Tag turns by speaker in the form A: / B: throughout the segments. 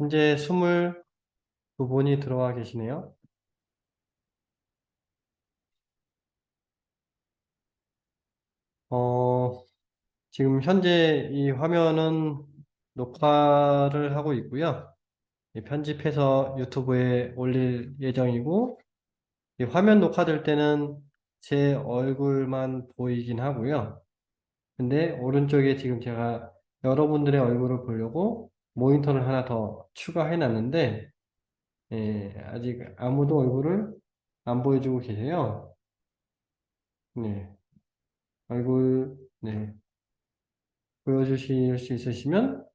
A: 현재 22분이 들어와 계시네요. 어, 지금 현재 이 화면은 녹화를 하고 있고요. 편집해서 유튜브에 올릴 예정이고, 이 화면 녹화될 때는 제 얼굴만 보이긴 하고요. 근데 오른쪽에 지금 제가 여러분들의 얼굴을 보려고 모니터를 하나 더 추가해 놨는데, 아직 아무도 얼굴을 안 보여주고 계세요. 네, 얼굴, 네, 보여주실 수 있으시면,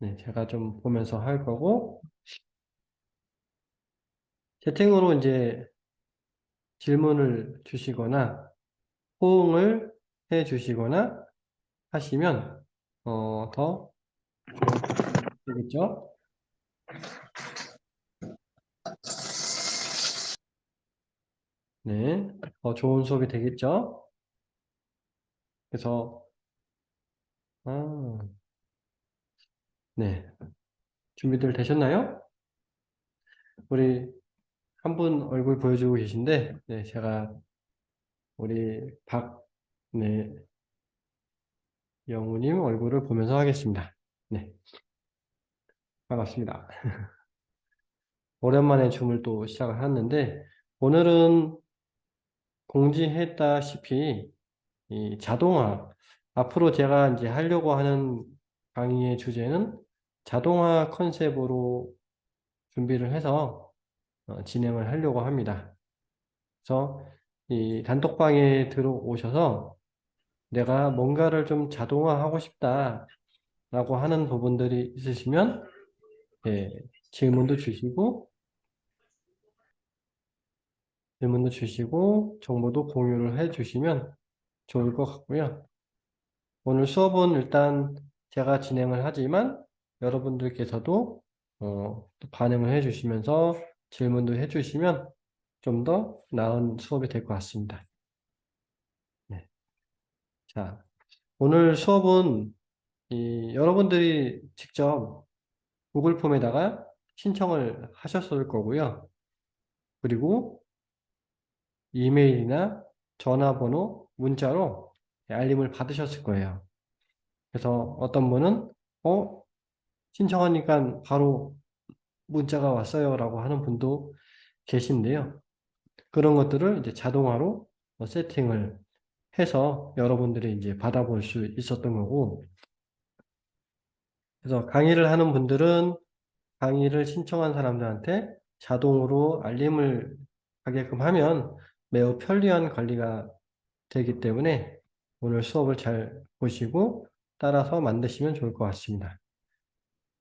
A: 네, 제가 좀 보면서 할 거고, 채팅으로 이제 질문을 주시거나, 호응을 해 주시거나 하시면, 더 좋겠죠? 네, 더 좋은 수업이 되겠죠? 그래서, 아, 네, 준비들 되셨나요? 우리 한 분 얼굴 보여주고 계신데, 네, 제가 우리 네, 영우님 얼굴을 보면서 하겠습니다. 네, 반갑습니다. 오랜만에 줌을 또 시작을 했는데, 오늘은 공지했다시피 이 자동화, 앞으로 제가 이제 하려고 하는 강의의 주제는 자동화 컨셉으로 준비를 해서 진행을 하려고 합니다. 그래서 이 단톡방에 들어오셔서 내가 뭔가를 좀 자동화하고 싶다라고 하는 부분들이 있으시면, 예, 질문도 주시고, 정보도 공유를 해 주시면 좋을 것 같고요. 오늘 수업은 일단 제가 진행을 하지만 여러분들께서도 또 반응을 해 주시면서 질문도 해 주시면 좀 더 나은 수업이 될 것 같습니다. 네. 자, 오늘 수업은 여러분들이 직접 구글 폼에다가 신청을 하셨을 거고요. 그리고 이메일이나 전화번호, 문자로 알림을 받으셨을 거예요. 그래서 어떤 분은 신청하니까 바로 문자가 왔어요 라고 하는 분도 계신데요. 그런 것들을 이제 자동화로 세팅을 해서 여러분들이 이제 받아볼 수 있었던 거고, 그래서 강의를 하는 분들은 강의를 신청한 사람들한테 자동으로 알림을 가게끔 하면 매우 편리한 관리가 되기 때문에 오늘 수업을 잘 보시고 따라서 만드시면 좋을 것 같습니다.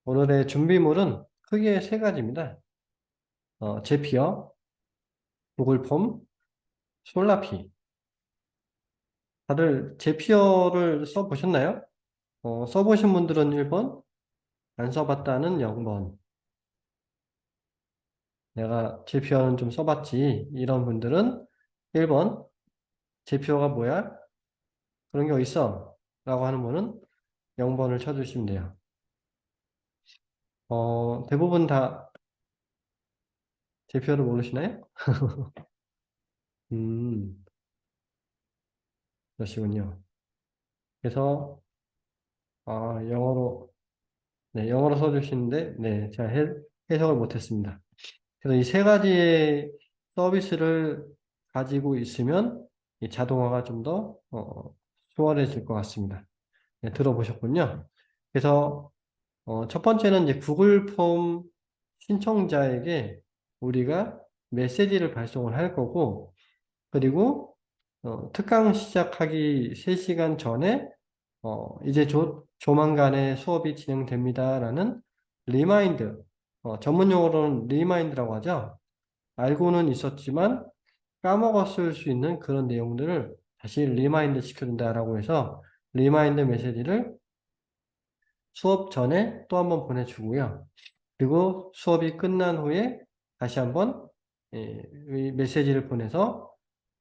A: 오늘의 준비물은 크게 세 가지입니다. 제피어, 구글 폼, 솔라피. 다들 제피어를 써보셨나요? 써보신 분들은 1번, 안 써봤다는 0번. 내가 제피어는 좀 써봤지. 이런 분들은 1번, 제피어가 뭐야? 그런 게 어딨어? 라고 하는 분은 0번을 쳐주시면 돼요. 대부분 다 제피어를 모르시나요? 음, 그러시군요. 그래서, 영어로, 네, 영어로 써주시는데, 네, 제가 해석을 못했습니다. 그래서 이 세 가지의 서비스를 가지고 있으면 이 자동화가 좀 더 수월해질 것 같습니다. 네, 들어보셨군요. 그래서 첫 번째는 이제 구글 폼 신청자에게 우리가 메시지를 발송을 할 거고, 그리고 특강 시작하기 3시간 전에 이제 조만간에 수업이 진행됩니다라는 리마인드, 전문 용어로는 리마인드라고 하죠. 알고는 있었지만 까먹었을 수 있는 그런 내용들을 다시 리마인드 시켜준다라고 해서 리마인드 메시지를 수업 전에 또 한번 보내주고요. 그리고 수업이 끝난 후에 다시 한번 이 메시지를 보내서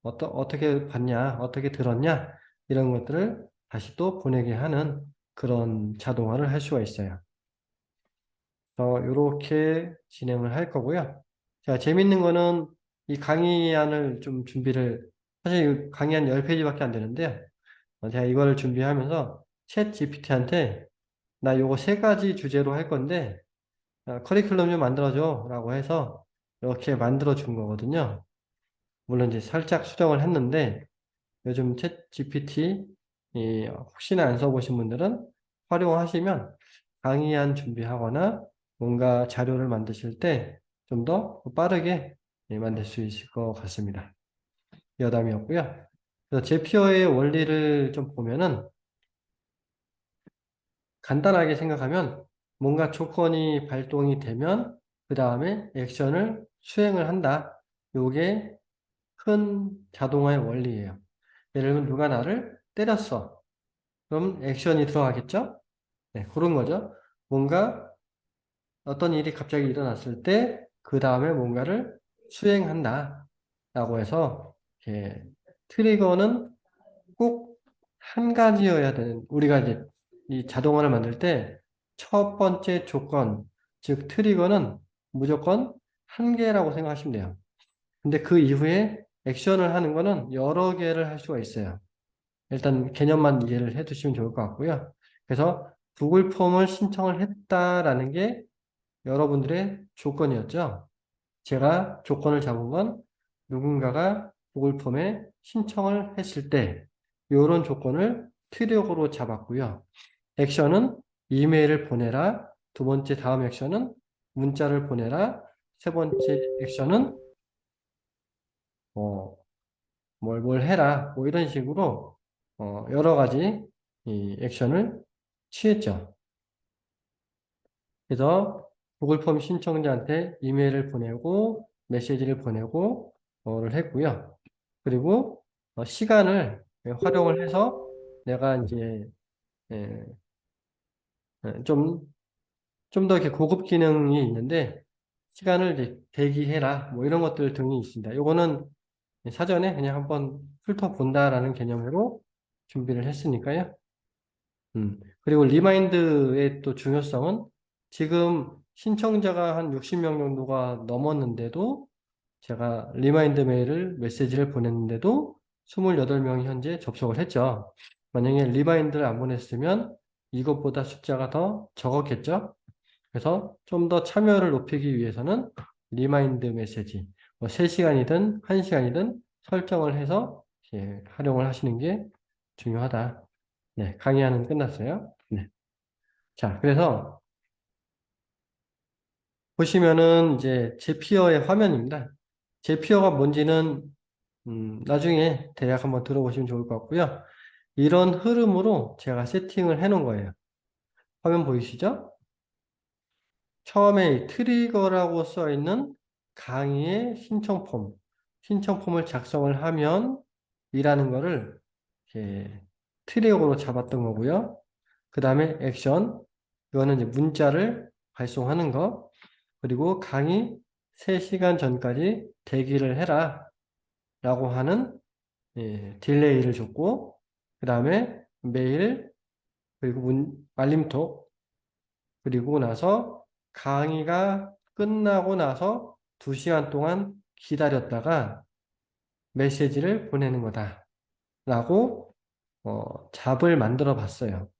A: 어떻게 봤냐, 어떻게 들었냐, 이런 것들을 다시 또 보내게 하는 그런 자동화를 할 수가 있어요. 이렇게 진행을 할 거고요. 자, 재밌는 거는 이 강의안을 좀 준비를, 사실 이 강의안 10페이지밖에 안 되는데요. 제가 이거를 준비하면서 챗 GPT한테 나 요거 세 가지 주제로 할 건데, 커리큘럼 좀 만들어줘 라고 해서 이렇게 만들어 준 거거든요. 물론 이제 살짝 수정을 했는데, 요즘 챗 GPT, 혹시나 안 써보신 분들은 활용하시면 강의안 준비하거나 뭔가 자료를 만드실 때 좀 더 빠르게 만들 수 있을 것 같습니다. 여담이었고요. 그래서 제피어의 원리를 좀 보면은 간단하게 생각하면 뭔가 조건이 발동이 되면 그 다음에 액션을 수행을 한다. 요게 큰 자동화의 원리예요. 예를 들면 누가 나를 때렸어. 그럼 액션이 들어가겠죠? 네, 그런 거죠. 뭔가 어떤 일이 갑자기 일어났을 때 그 다음에 뭔가를 수행한다. 라고 해서 이렇게 트리거는 꼭 한 가지여야 되는, 우리가 이제 이 자동화를 만들 때 첫 번째 조건, 즉 트리거는 무조건 한 개라고 생각하시면 돼요. 근데 그 이후에 액션을 하는 거는 여러 개를 할 수가 있어요. 일단 개념만 이해를 해 두시면 좋을 것 같고요. 그래서 구글 폼을 신청을 했다라는 게 여러분들의 조건이었죠. 제가 조건을 잡은 건 누군가가 구글 폼에 신청을 했을 때 이런 조건을 트리거로 잡았고요. 액션은 이메일을 보내라. 두 번째 다음 액션은 문자를 보내라. 세 번째 액션은 뭘 해라. 뭐 이런 식으로 여러 가지 이 액션을 취했죠. 그래서 구글 폼 신청자한테 이메일을 보내고 메시지를 보내고 를 했고요. 그리고 시간을 활용을 해서 내가 이제 예, 좀 좀 더 이렇게 고급 기능이 있는데 시간을 이제 대기해라 뭐 이런 것들 등이 있습니다. 요거는 사전에 그냥 한번 훑어본다라는 개념으로 준비를 했으니까요. 그리고 리마인드의 또 중요성은 지금 신청자가 한 60명 정도가 넘었는데도 제가 리마인드 메일을 메시지를 보냈는데도 28명이 현재 접속을 했죠. 만약에 리마인드를 안 보냈으면 이것보다 숫자가 더 적었겠죠. 그래서 좀 더 참여를 높이기 위해서는 리마인드 메시지, 뭐 3시간이든 1시간이든 설정을 해서 활용을 하시는 게 중요하다. 네, 강의하는 끝났어요. 네. 자, 그래서 보시면은 이제 제피어의 화면입니다. 제피어가 뭔지는 나중에 대략 한번 들어보시면 좋을 것 같고요. 이런 흐름으로 제가 세팅을 해 놓은 거예요. 화면 보이시죠? 처음에 이 트리거라고 써 있는 강의의 신청 폼, 신청 폼을 작성을 하면 이라는 거를 이렇게 트리거로 잡았던 거고요. 그 다음에 액션, 이거는 이제 문자를 발송하는 거, 그리고 강의 3시간 전까지 대기를 해라 라고 하는 딜레이를 줬고, 그 다음에 메일, 그리고 알림톡, 그리고 나서 강의가 끝나고 나서 2시간 동안 기다렸다가 메시지를 보내는 거다 라고 잡을 만들어 봤어요.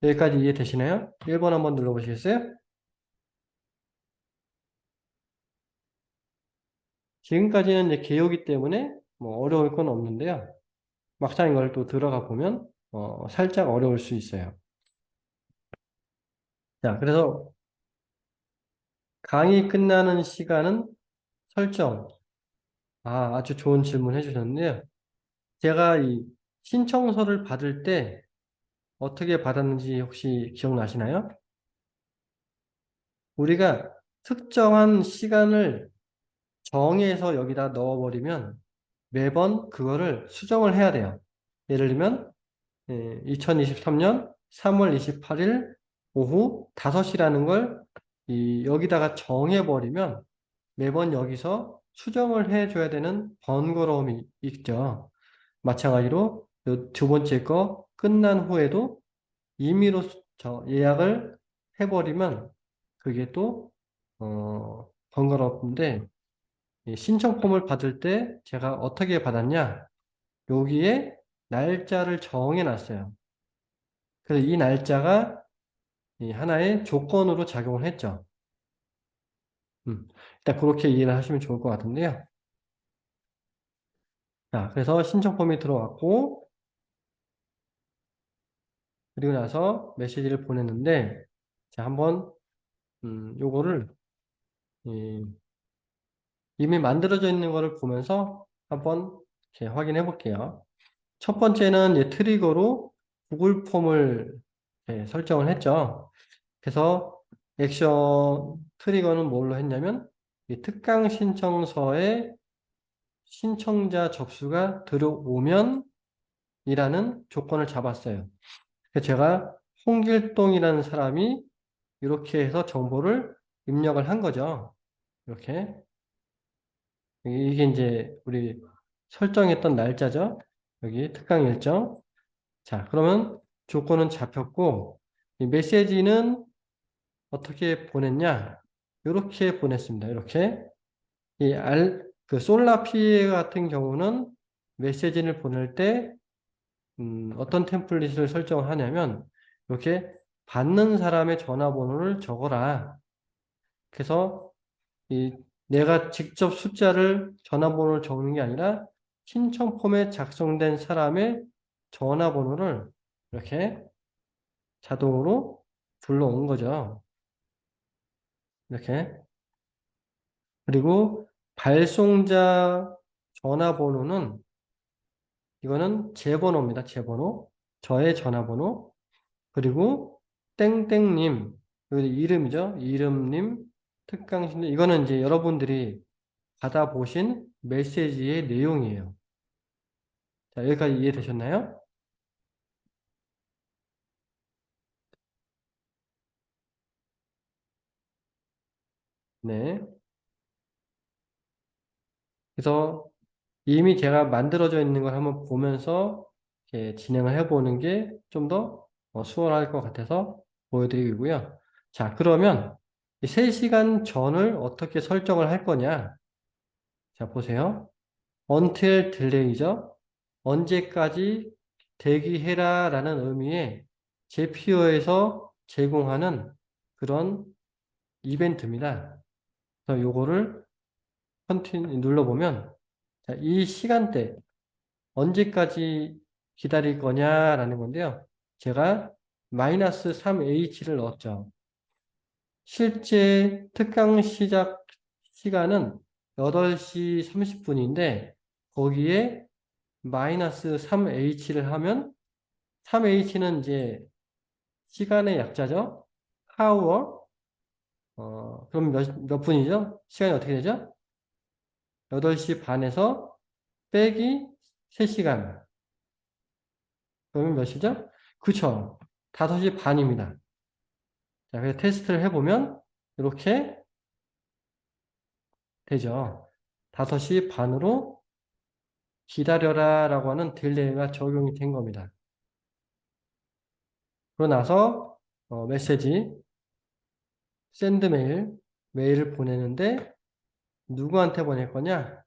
A: 여기까지 이해되시나요? 1번 한번 눌러보시겠어요? 지금까지는 이제 개요기 때문에 뭐 어려울 건 없는데요. 막상 이걸 또 들어가 보면 살짝 어려울 수 있어요. 자, 그래서 강의 끝나는 시간은 설정. 아주 좋은 질문 해주셨는데요. 제가 이 신청서를 받을 때 어떻게 받았는지 혹시 기억나시나요? 우리가 특정한 시간을 정해서 여기다 넣어버리면 매번 그거를 수정을 해야 돼요. 예를 들면 2023년 3월 28일 오후 5시라는 걸 여기다가 정해버리면 매번 여기서 수정을 해줘야 되는 번거로움이 있죠. 마찬가지로 두 번째 거 끝난 후에도 임의로 예약을 해버리면 그게 또 번거롭는데 이 신청 폼을 받을 때 제가 어떻게 받았냐? 여기에 날짜를 정해 놨어요. 그래서 이 날짜가 이 하나의 조건으로 작용을 했죠. 일단 그렇게 이해를 하시면 좋을 것 같은데요. 자, 그래서 신청 폼이 들어왔고, 그리고 나서 메시지를 보냈는데, 자, 한번, 요거를, 이미 만들어져 있는 거를 보면서 한번 이렇게 확인해 볼게요. 첫 번째는 이제 트리거로 구글 폼을 설정을 했죠. 그래서 액션 트리거는 뭘로 했냐면 이 특강 신청서에 신청자 접수가 들어오면 이라는 조건을 잡았어요. 그래서 제가 홍길동이라는 사람이 이렇게 해서 정보를 입력을 한 거죠. 이렇게. 이게 이제 우리 설정했던 날짜죠. 여기 특강 일정. 자, 그러면 조건은 잡혔고, 이 메시지는 어떻게 보냈냐? 이렇게 보냈습니다. 이렇게. 그 솔라피 같은 경우는 메시지를 보낼 때, 어떤 템플릿을 설정을 하냐면, 이렇게 받는 사람의 전화번호를 적어라. 그래서 이 내가 직접 숫자를 전화번호를 적는 게 아니라 신청 폼에 작성된 사람의 전화번호를 이렇게 자동으로 불러온 거죠. 이렇게. 그리고 발송자 전화번호는 이거는 제 번호입니다. 제 번호. 저의 전화번호. 그리고 땡땡님. 여기 이름이죠. 이름님. 특강신도 이거는 이제 여러분들이 받아보신 메시지의 내용이에요. 자, 여기까지 이해되셨나요? 네. 그래서 이미 제가 만들어져 있는 걸 한번 보면서 이렇게 진행을 해보는 게 좀 더 수월할 것 같아서 보여드리고요. 자, 그러면 이 3시간 전을 어떻게 설정을 할 거냐? 자, 보세요. until delay죠. 언제까지 대기해라 라는 의미의 제피어에서 제공하는 그런 이벤트입니다. 그래서 요거를 컨티뉴 눌러보면 자, 이 시간대 언제까지 기다릴 거냐라는 건데요. 제가 마이너스 3H를 넣었죠. 실제 특강 시작 시간은 8시 30분인데 거기에 마이너스 3H를 하면 3H는 이제 시간의 약자죠. hour. 그럼 몇 분이죠? 시간이 어떻게 되죠? 8시 반에서 빼기 3시간. 그러면 몇 시죠? 그쵸. 5시 반입니다. 자, 그래서 테스트를 해보면 이렇게 되죠. 5시 반으로 기다려라 라고 하는 딜레이가 적용이 된 겁니다. 그러고 나서 메시지, 샌드 메일을 보내는데 누구한테 보낼 거냐?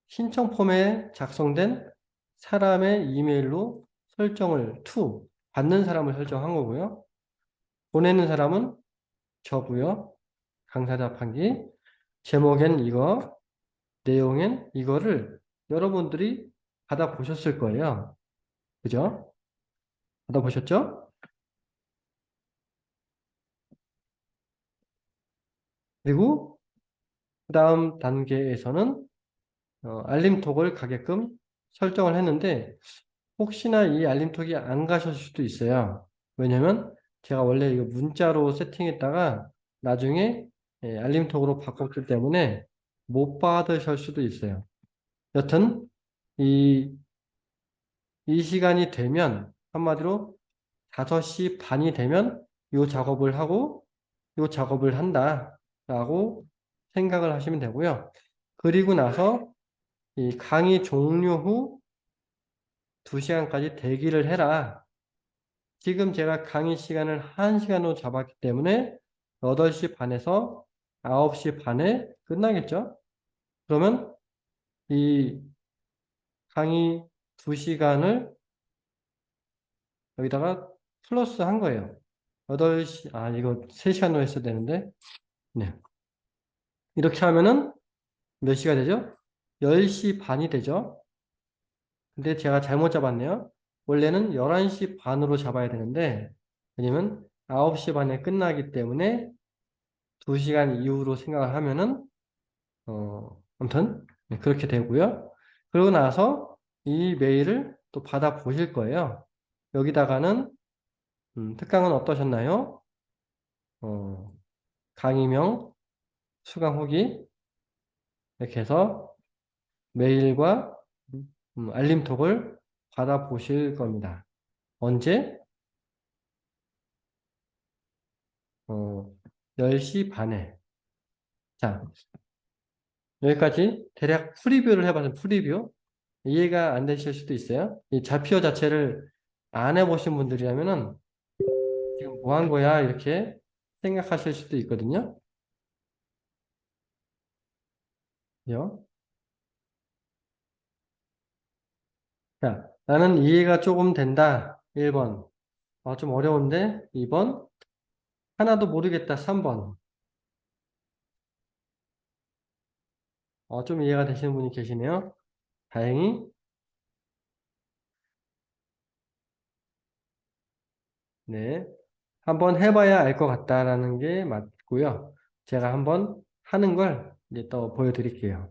A: 신청 폼에 작성된 사람의 이메일로 설정을 받는 사람을 설정한 거고요. 보내는 사람은 저고요. 강사 답한기. 제목엔 이거, 내용엔 이거를 여러분들이 받아보셨을 거예요. 그죠? 받아보셨죠? 그리고 그 다음 단계에서는 알림톡을 가게끔 설정을 했는데 혹시나 이 알림톡이 안 가실 수도 있어요. 왜냐면 제가 원래 이거 문자로 세팅했다가 나중에 알림톡으로 바꿨기 때문에 못 받으실 수도 있어요. 여튼 이, 이 시간이 되면 한마디로 5시 반이 되면 이 작업을 하고 이 작업을 한다라고 생각을 하시면 되고요. 그리고 나서 이 강의 종료 후 2시간까지 대기를 해라. 지금 제가 강의 시간을 1시간으로 잡았기 때문에 8시 반에서 9시 반에 끝나겠죠? 그러면 이 강의 2시간을 여기다가 플러스 한 거예요. 8시, 이거 3시간으로 했어야 되는데, 네. 이렇게 하면은 몇 시가 되죠? 10시 반이 되죠? 근데 제가 잘못 잡았네요. 원래는 11시 반으로 잡아야 되는데, 왜냐면 9시 반에 끝나기 때문에 2시간 이후로 생각을 하면은, 아무튼, 네, 그렇게 되고요. 그러고 나서 이 메일을 또 받아 보실 거예요. 여기다가는, 특강은 어떠셨나요? 어, 강의명, 수강 후기, 이렇게 해서 메일과 알림톡을 받아 보실 겁니다. 언제? 10시 반에. 자, 여기까지 대략 프리뷰를 해봐서 프리뷰. 이해가 안 되실 수도 있어요. 이 좌표 자체를 안 해보신 분들이라면은 지금 뭐 한 거야? 이렇게 생각하실 수도 있거든요. 그죠? 자, 나는 이해가 조금 된다. 1번. 좀 어려운데? 2번. 하나도 모르겠다. 3번. 좀 이해가 되시는 분이 계시네요. 다행히. 네. 한번 해봐야 알 것 같다라는 게 맞고요. 제가 한번 하는 걸 이제 또 보여드릴게요.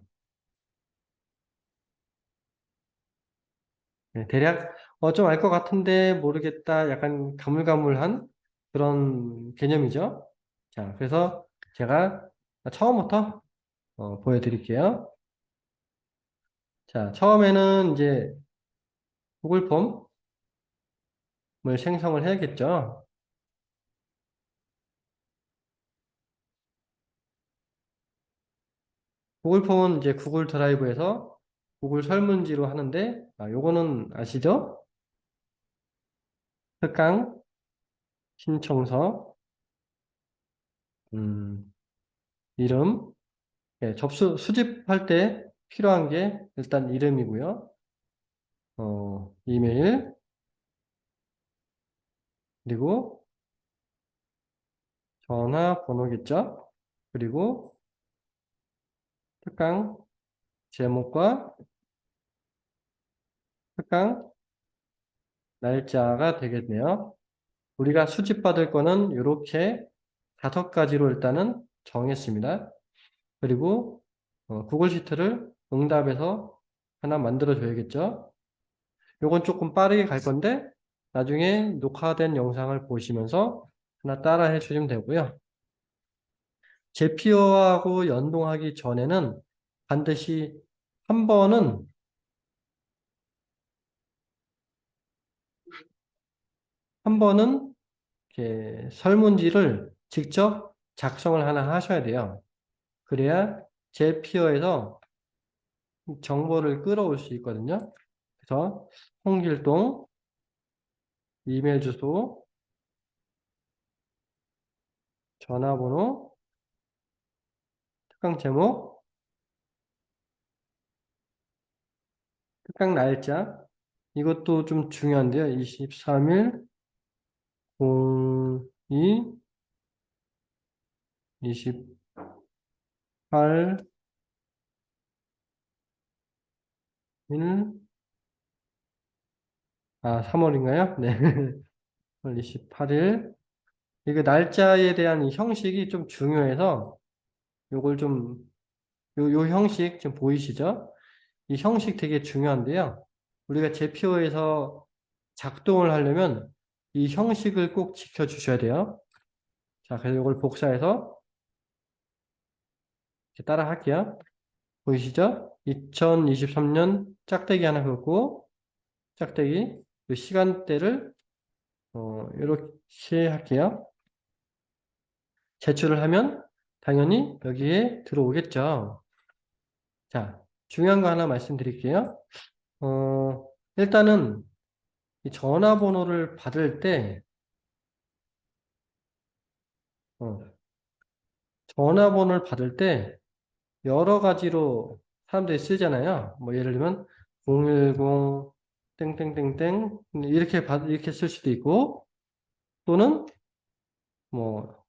A: 네, 대략 좀 알 것 같은데 모르겠다. 약간 가물가물한 그런 개념이죠. 자, 그래서 제가 처음부터 보여드릴게요. 자, 처음에는 이제 구글 폼을 생성을 해야겠죠. 구글 폼은 이제 구글 드라이브에서 구글 설문지로 하는데, 요거는 아시죠? 특강 신청서, 음, 이름, 예, 수집할 때 필요한 게 일단 이름이고요. 이메일, 그리고 전화번호겠죠? 그리고 특강 제목과 특강 날짜가 되겠네요. 우리가 수집받을 거는 이렇게 5가지로 일단은 정했습니다. 그리고 구글 시트를 응답해서 하나 만들어 줘야겠죠? 요건 조금 빠르게 갈 건데 나중에 녹화된 영상을 보시면서 하나 따라 해주시면 되고요. 제피어하고 연동하기 전에는 반드시 한 번은 한 번은 이렇게 설문지를 직접 작성을 하나 하셔야 돼요. 그래야 제피어에서 정보를 끌어올 수 있거든요. 그래서 홍길동 이메일 주소, 전화번호, 특강 제목, 특강 날짜 이것도 좀 중요한데요. 23일 02 28일 3월인가요? 네. 3월 28일. 이게 날짜에 대한 이 형식이 좀 중요해서 요걸 좀, 요 형식 지금 보이시죠? 이 형식 되게 중요한데요. 우리가 제피어에서 작동을 하려면 이 형식을 꼭 지켜주셔야 돼요. 자, 그래서 이걸 복사해서 이렇게 따라 할게요. 보이시죠? 2023년 짝대기 하나 긋고, 짝대기, 이 시간대를, 이렇게 할게요. 제출을 하면 당연히 여기에 들어오겠죠. 자, 중요한 거 하나 말씀드릴게요. 일단은 이 전화번호를 받을 때, 어, 전화번호를 받을 때 여러 가지로 사람들이 쓰잖아요. 뭐 예를 들면 010 땡땡땡땡 이렇게 쓸 수도 있고 또는 뭐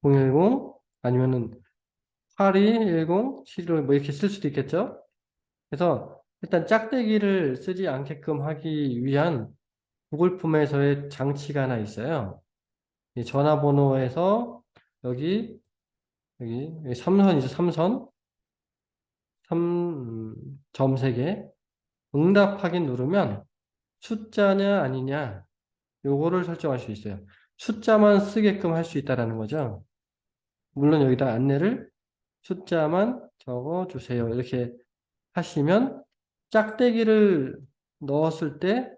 A: 010 아니면은 8210 715 뭐 이렇게 쓸 수도 있겠죠. 그래서 일단 짝대기를 쓰지 않게끔 하기 위한 구글 폼에서의 장치가 하나 있어요. 이 전화번호에서 여기 여기 3선이죠. 3선 3점 3개 응답 확인 누르면 숫자냐 아니냐 요거를 설정할 수 있어요. 숫자만 쓰게끔 할 수 있다라는 거죠. 물론 여기다 안내를 숫자만 적어 주세요. 이렇게 하시면 짝대기를 넣었을 때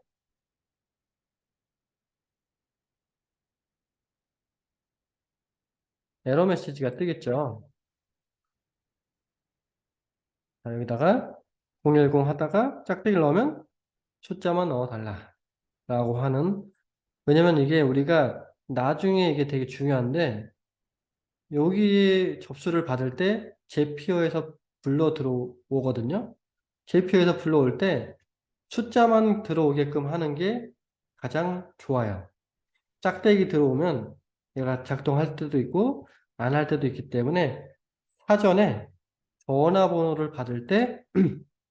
A: 에러 메시지가 뜨겠죠. 자, 여기다가 010 하다가 짝대기를 넣으면 숫자만 넣어달라 라고 하는, 왜냐면 이게 우리가 나중에 이게 되게 중요한데 여기 접수를 받을 때 제피어에서 불러 들어오거든요. 제피어에서 불러올 때 숫자만 들어오게끔 하는 게 가장 좋아요. 짝대기 들어오면 얘가 작동할 때도 있고 안 할 때도 있기 때문에 사전에 전화번호를 받을 때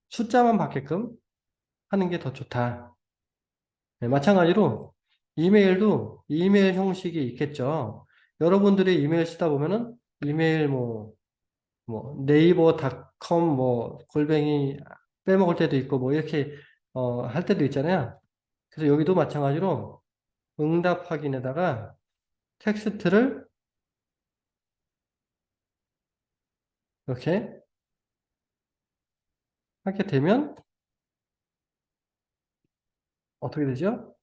A: 숫자만 받게끔 하는 게 더 좋다. 네, 마찬가지로 이메일도 이메일 형식이 있겠죠. 여러분들이 이메일 쓰다 보면은 이메일 뭐 네이버닷컴 뭐 골뱅이 빼먹을 때도 있고 뭐 이렇게 할 때도 있잖아요. 그래서 여기도 마찬가지로 응답 확인에다가 텍스트를 이렇게 하게 되면 어떻게 되죠?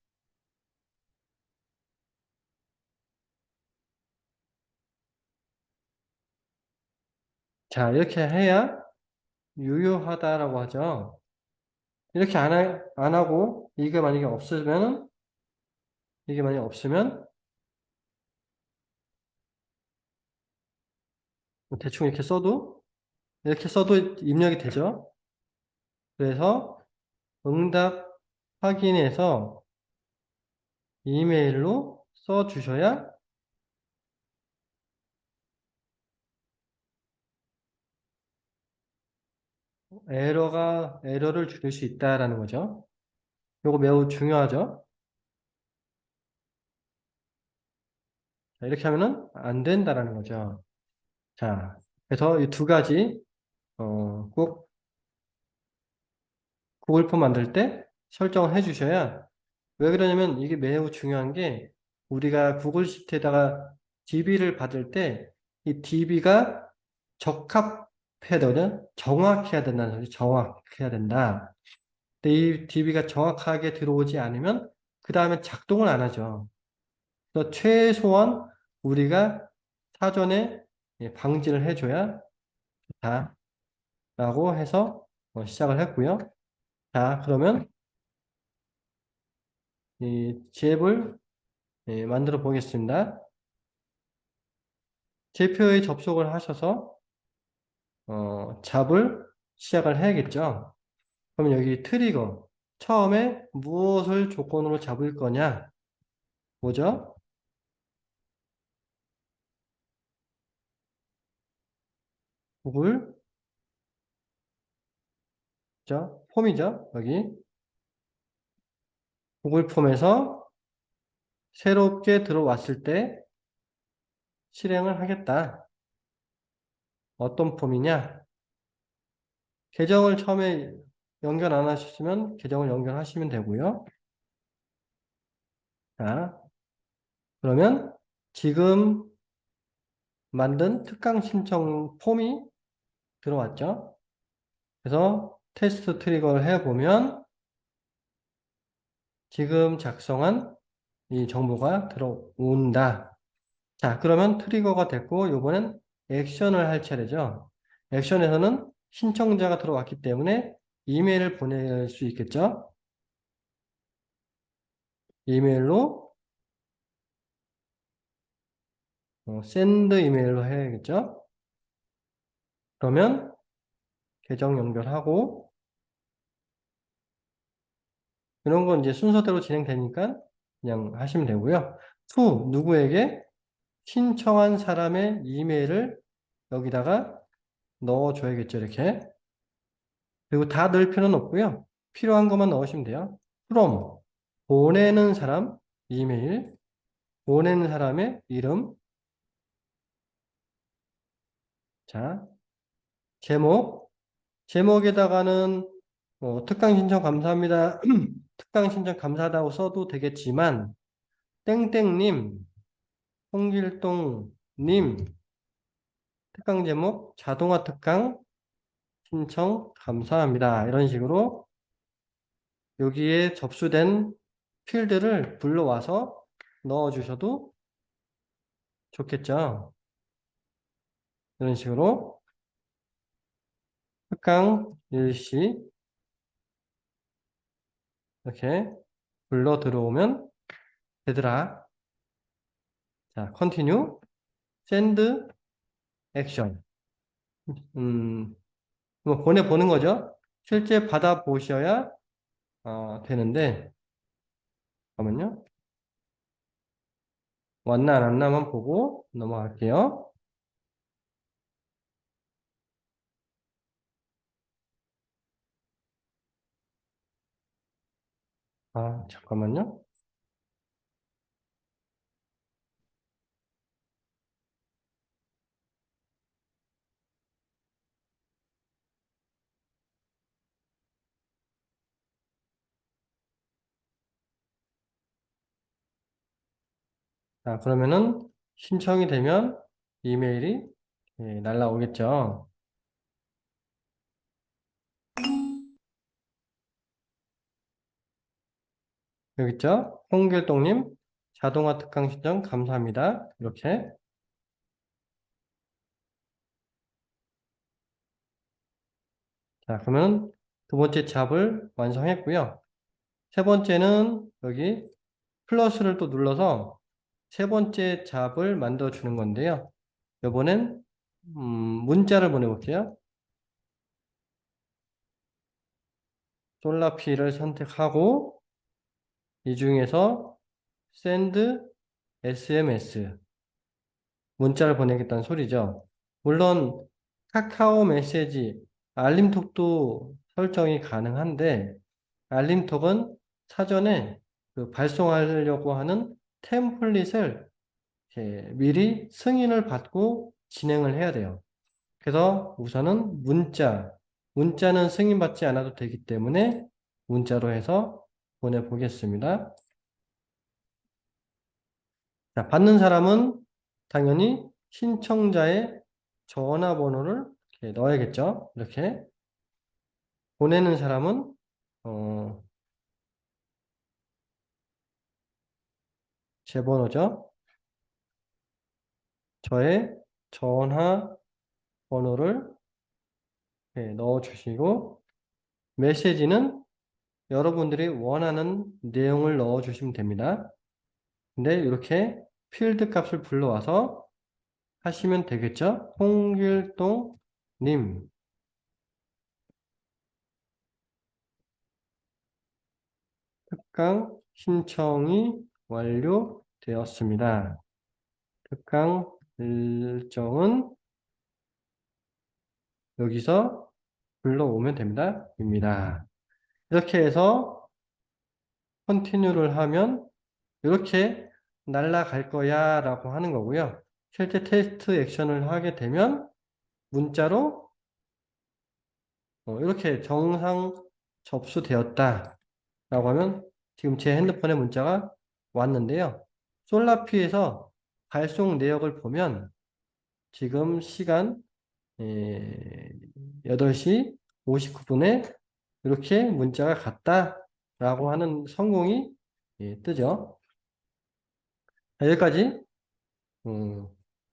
A: 자, 이렇게 해야 유효하다라고 하죠. 이렇게 안 하고 이게 만약에 없으면 대충 이렇게 써도 입력이 되죠. 그래서 응답 확인해서 이메일로 써주셔야 에러를 줄일 수 있다라는 거죠. 이거 매우 중요하죠. 자, 이렇게 하면은 안 된다라는 거죠. 자, 그래서 이 두 가지 꼭 구글 폼 만들 때 설정을 해 주셔야, 왜 그러냐면 이게 매우 중요한 게 우리가 구글 시트에다가 DB를 받을 때 이 DB가 적합해야 되거든. 정확해야 된다는 소리. 정확해야 된다. 근데 이 DB가 정확하게 들어오지 않으면 그 다음에 작동을 안 하죠. 그래서 최소한 우리가 사전에 방지를 해줘야 좋다라고 해서 시작을 했고요. 자, 그러면 이 잽을 만들어 보겠습니다. 제표에 접속을 하셔서 잡을 시작을 해야겠죠. 그럼 여기 트리거 처음에 무엇을 조건으로 잡을 거냐? 뭐죠? 구글 폼이죠. 여기 구글 폼에서 새롭게 들어왔을 때 실행을 하겠다. 어떤 폼이냐? 계정을 처음에 연결 안 하셨으면 계정을 연결하시면 되고요. 자, 그러면 지금 만든 특강 신청 폼이 들어왔죠. 그래서 테스트 트리거를 해보면 지금 작성한 이 정보가 들어온다. 자, 그러면 트리거가 됐고 이번엔 액션을 할 차례죠. 액션에서는 신청자가 들어왔기 때문에 이메일을 보낼 수 있겠죠. 이메일로 send 이메일로 해야겠죠? 그러면 계정 연결하고 이런 건 이제 순서대로 진행되니까 그냥 하시면 되고요. to 누구에게 신청한 사람의 이메일을 여기다가 넣어줘야겠죠, 이렇게. 그리고 다 넣을 필요는 없고요. 필요한 것만 넣으시면 돼요. from 보내는 사람 이메일, 보내는 사람의 이름, 자 제목, 제목에다가는 특강 신청 감사합니다. 특강 신청 감사하다고 써도 되겠지만 땡땡님, 홍길동님, 특강 제목 자동화 특강 신청 감사합니다. 이런 식으로 여기에 접수된 필드를 불러와서 넣어주셔도 좋겠죠. 이런 식으로 특강 일시 이렇게 불러 들어오면 되더라. 자, continue, send, action. 뭐 보내보는 거죠. 실제 받아보셔야 되는데, 잠깐만요. 왔나 안 왔나만 보고 넘어갈게요. 잠깐만요. 자, 그러면은 신청이 되면 이메일이 날라오겠죠. 여기 있죠? 홍길동님, 자동화 특강 신청 감사합니다. 이렇게. 자, 그러면 두 번째 잡을 완성했고요. 세 번째는 여기 플러스를 또 눌러서 세 번째 잡을 만들어 주는 건데요. 이번엔 문자를 보내볼게요. 솔라피를 선택하고 이 중에서 send SMS 문자를 보내겠다는 소리죠. 물론 카카오 메시지 알림톡도 설정이 가능한데 알림톡은 사전에 그 발송하려고 하는 템플릿을 이렇게 미리 승인을 받고 진행을 해야 돼요. 그래서 우선은 문자는 승인받지 않아도 되기 때문에 문자로 해서 보내보겠습니다. 자, 받는 사람은 당연히 신청자의 전화번호를 이렇게 넣어야겠죠. 이렇게 보내는 사람은 어, 제 번호죠. 저의 전화번호를 넣어주시고 메시지는 여러분들이 원하는 내용을 넣어주시면 됩니다. 근데 이렇게 필드 값을 불러와서 하시면 되겠죠? 홍길동님, 특강 신청이 완료되었습니다. 특강 일정은 여기서 불러오면 됩니다. 입니다. 이렇게 해서 컨티뉴를 하면 이렇게 날아갈 거야 라고 하는 거고요. 실제 테스트 액션을 하게 되면 문자로 이렇게 정상 접수되었다 라고 하면 지금 제 핸드폰에 문자가 왔는데요. 솔라피에서 발송 내역을 보면 지금 시간 8시 59분에 이렇게 문자가 갔다라고 하는 성공이 뜨죠. 자, 여기까지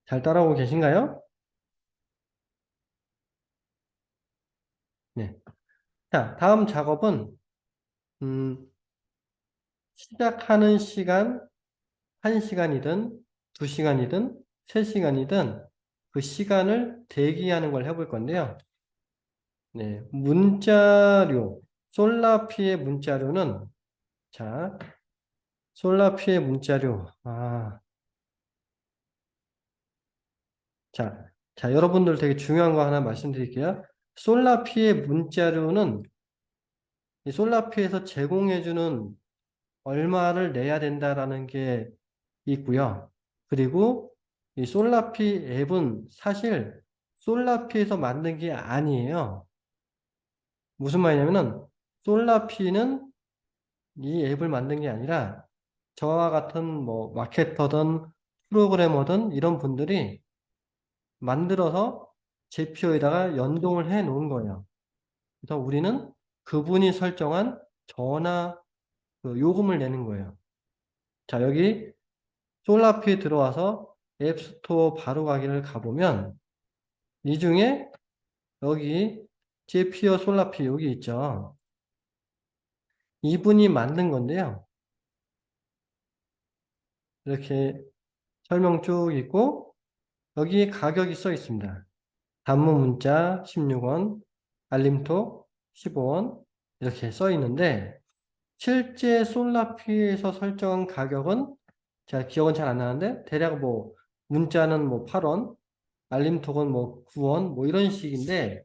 A: 잘 따라오고 계신가요? 네. 자, 다음 작업은 시작하는 시간 1시간이든 2시간이든 3시간이든 그 시간을 대기하는 걸 해볼 건데요. 네, 문자료, 솔라피의 문자료는, 자, 솔라피의 문자료. 자, 여러분들 되게 중요한 거 하나 말씀드릴게요. 솔라피의 문자료는 이 솔라피에서 제공해주는 얼마를 내야 된다라는 게 있고요. 그리고 이 솔라피 앱은 사실 솔라피에서 만든 게 아니에요. 무슨 말이냐면은 솔라피는 이 앱을 만든 게 아니라 저와 같은 뭐 마케터든 프로그래머든 이런 분들이 만들어서 제표에다가 연동을 해 놓은 거예요. 그래서 우리는 그분이 설정한 전화 그 요금을 내는 거예요. 자, 여기 솔라피에 들어와서 앱스토어 바로 가기를 가보면 이 중에 여기 제피어 솔라피 여기 있죠. 이분이 만든 건데요. 이렇게 설명 쭉 있고 여기 가격이 써 있습니다. 단문 문자 16원, 알림톡 15원 이렇게 써 있는데 실제 솔라피에서 설정한 가격은 제가 기억은 잘 안 나는데 대략 뭐 문자는 뭐 8원, 알림톡은 뭐 9원 뭐 이런 식인데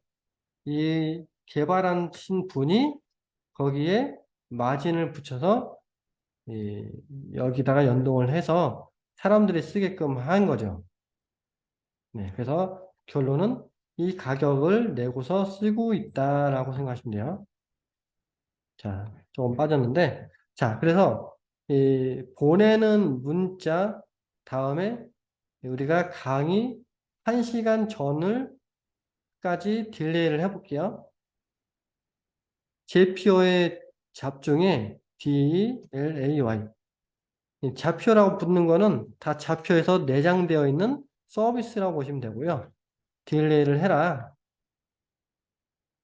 A: 이 개발하신 분이 거기에 마진을 붙여서 이 여기다가 연동을 해서 사람들이 쓰게끔 한 거죠. 네, 그래서 결론은 이 가격을 내고서 쓰고 있다라고 생각하시면 돼요. 자, 조금 빠졌는데, 자, 그래서 이 보내는 문자 다음에 우리가 강의 1시간 전을까지 딜레이를 해볼게요. 제표의 잡중에 DLAY. 이 좌표라고 붙는 거는 다 좌표에서 내장되어 있는 서비스라고 보시면 되고요. 딜레이를 해라.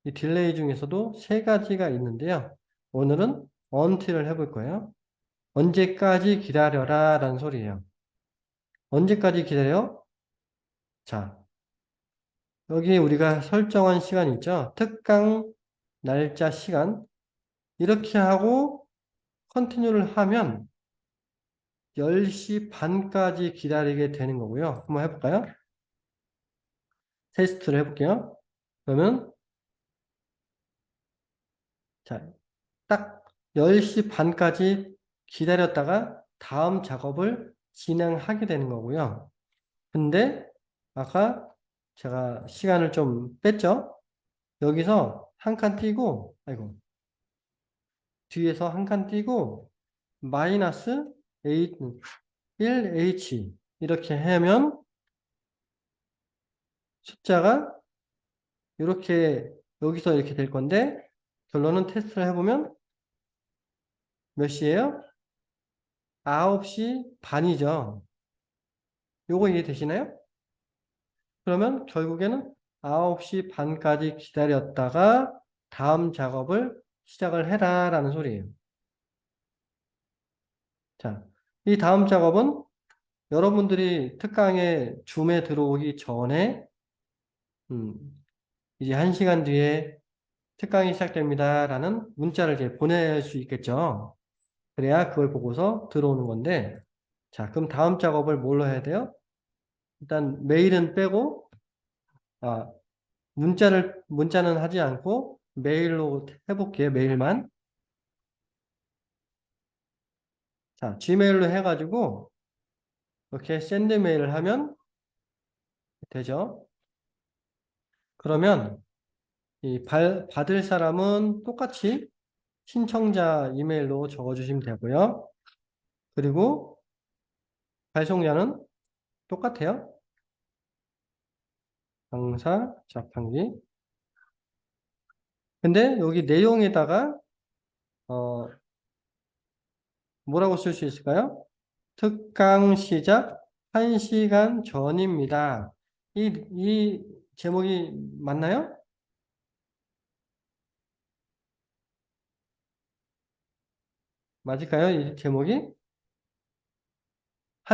A: 이 딜레이 중에서도 세 가지가 있는데요. 오늘은 until을 해볼 거예요. 언제까지 기다려라 라는 소리예요. 언제까지 기다려? 자, 여기 우리가 설정한 시간 있죠? 특강 날짜 시간. 이렇게 하고 컨티뉴를 하면 10시 반까지 기다리게 되는 거고요. 한번 해볼까요? 테스트를 해볼게요. 그러면 자, 딱 10시 반까지 기다렸다가 다음 작업을 진행하게 되는 거고요. 근데 아까 제가 시간을 좀 뺐죠? 여기서 한 칸 띄고, 아이고, 뒤에서 한 칸 띄고, 마이너스 1H 이렇게 하면 숫자가 이렇게 여기서 이렇게 될 건데 결론은 테스트를 해보면 몇 시예요? 9시 반이죠. 요거 이해되시나요? 그러면 결국에는 9시 반까지 기다렸다가 다음 작업을 시작을 해라 라는 소리예요. 자, 이 다음 작업은 여러분들이 특강에 줌에 들어오기 전에 음, 이제 1시간 뒤에 특강이 시작됩니다 라는 문자를 이제 보낼 수 있겠죠. 그래야 그걸 보고서 들어오는 건데 자, 그럼 다음 작업을 뭘로 해야 돼요? 일단 메일은 빼고 아, 문자는 하지 않고 메일로 해볼게요. 메일만. 자, 지메일로 해가지고 이렇게 샌드 메일을 하면 되죠. 그러면 이 받을 사람은 똑같이 신청자 이메일로 적어주시면 되고요. 그리고 발송자는 똑같아요. 강사 자판기. 근데 여기 내용에다가 어, 뭐라고 쓸 수 있을까요? 특강 시작 1시간 전입니다. 이 제목이 맞나요? 맞을까요? 이 제목이?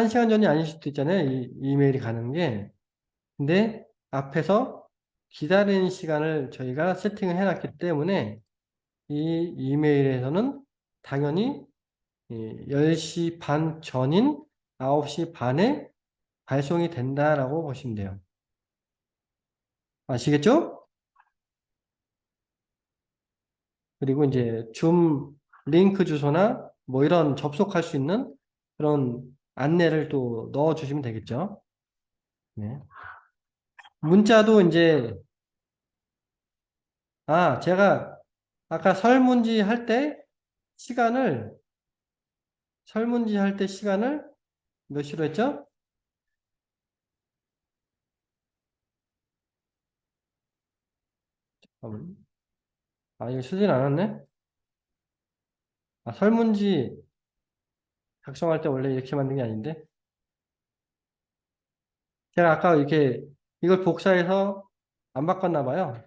A: 1시간 전이 아닐 수도 있잖아요. 이 이메일이 가는 게. 근데 앞에서 기다리는 시간을 저희가 세팅을 해놨기 때문에 이 이메일에서는 당연히 10시 반 전인 9시 반에 발송이 된다라고 보시면 돼요. 아시겠죠? 그리고 이제 줌 링크 주소나 뭐 이런 접속할 수 있는 그런 안내를 또 넣어 주시면 되겠죠. 네. 문자도 이제 제가 아까 설문지 할 때 시간을 설문지 할 때 시간을 몇 시로 했죠? 이거 쓰진 않았네. 설문지 작성할 때 원래 이렇게 만든 게 아닌데. 제가 아까 이렇게 이걸 복사해서 안 바꿨나 봐요.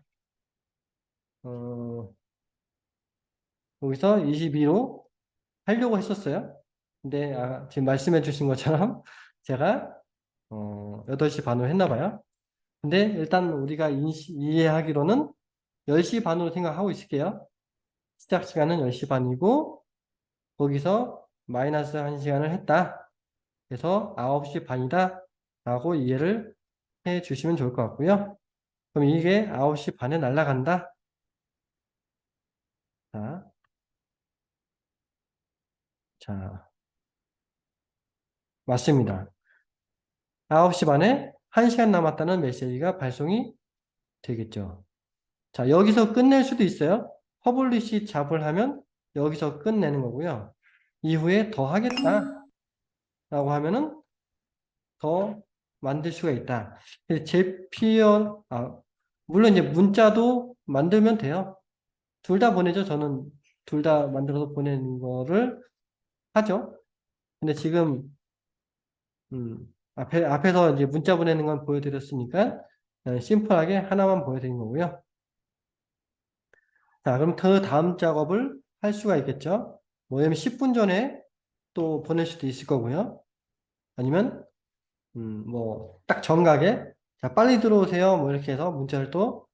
A: 어, 여기서 22로 하려고 했었어요. 근데 지금 말씀해 주신 것처럼 제가 8시 반으로 했나 봐요. 근데 일단 우리가 이해하기로는 10시 반으로 생각하고 있을게요. 시작 시간은 10시 반이고 거기서 마이너스 1시간을 했다. 그래서 9시 반이다. 라고 이해를 해 주시면 좋을 것 같고요. 그럼 이게 9시 반에 날아간다. 자, 자, 맞습니다. 9시 반에 1시간 남았다는 메시지가 발송이 되겠죠. 자, 여기서 끝낼 수도 있어요. 퍼블리시 잡을 하면 여기서 끝내는 거고요. 이후에 더 하겠다 라고 하면은 더 만들 수가 있다. 제피어, 물론 이제 문자도 만들면 돼요. 둘 다 보내죠. 저는 둘 다 만들어서 보내는 거를 하죠. 근데 지금, 앞에서 이제 문자 보내는 건 보여드렸으니까, 심플하게 하나만 보여드린 거고요. 자, 그럼 그 다음 작업을 할 수가 있겠죠. 뭐냐면 10분 전에 또 보낼 수도 있을 거고요. 아니면, 딱 정각에, 자, 빨리 들어오세요. 뭐 이렇게 해서 문자를 또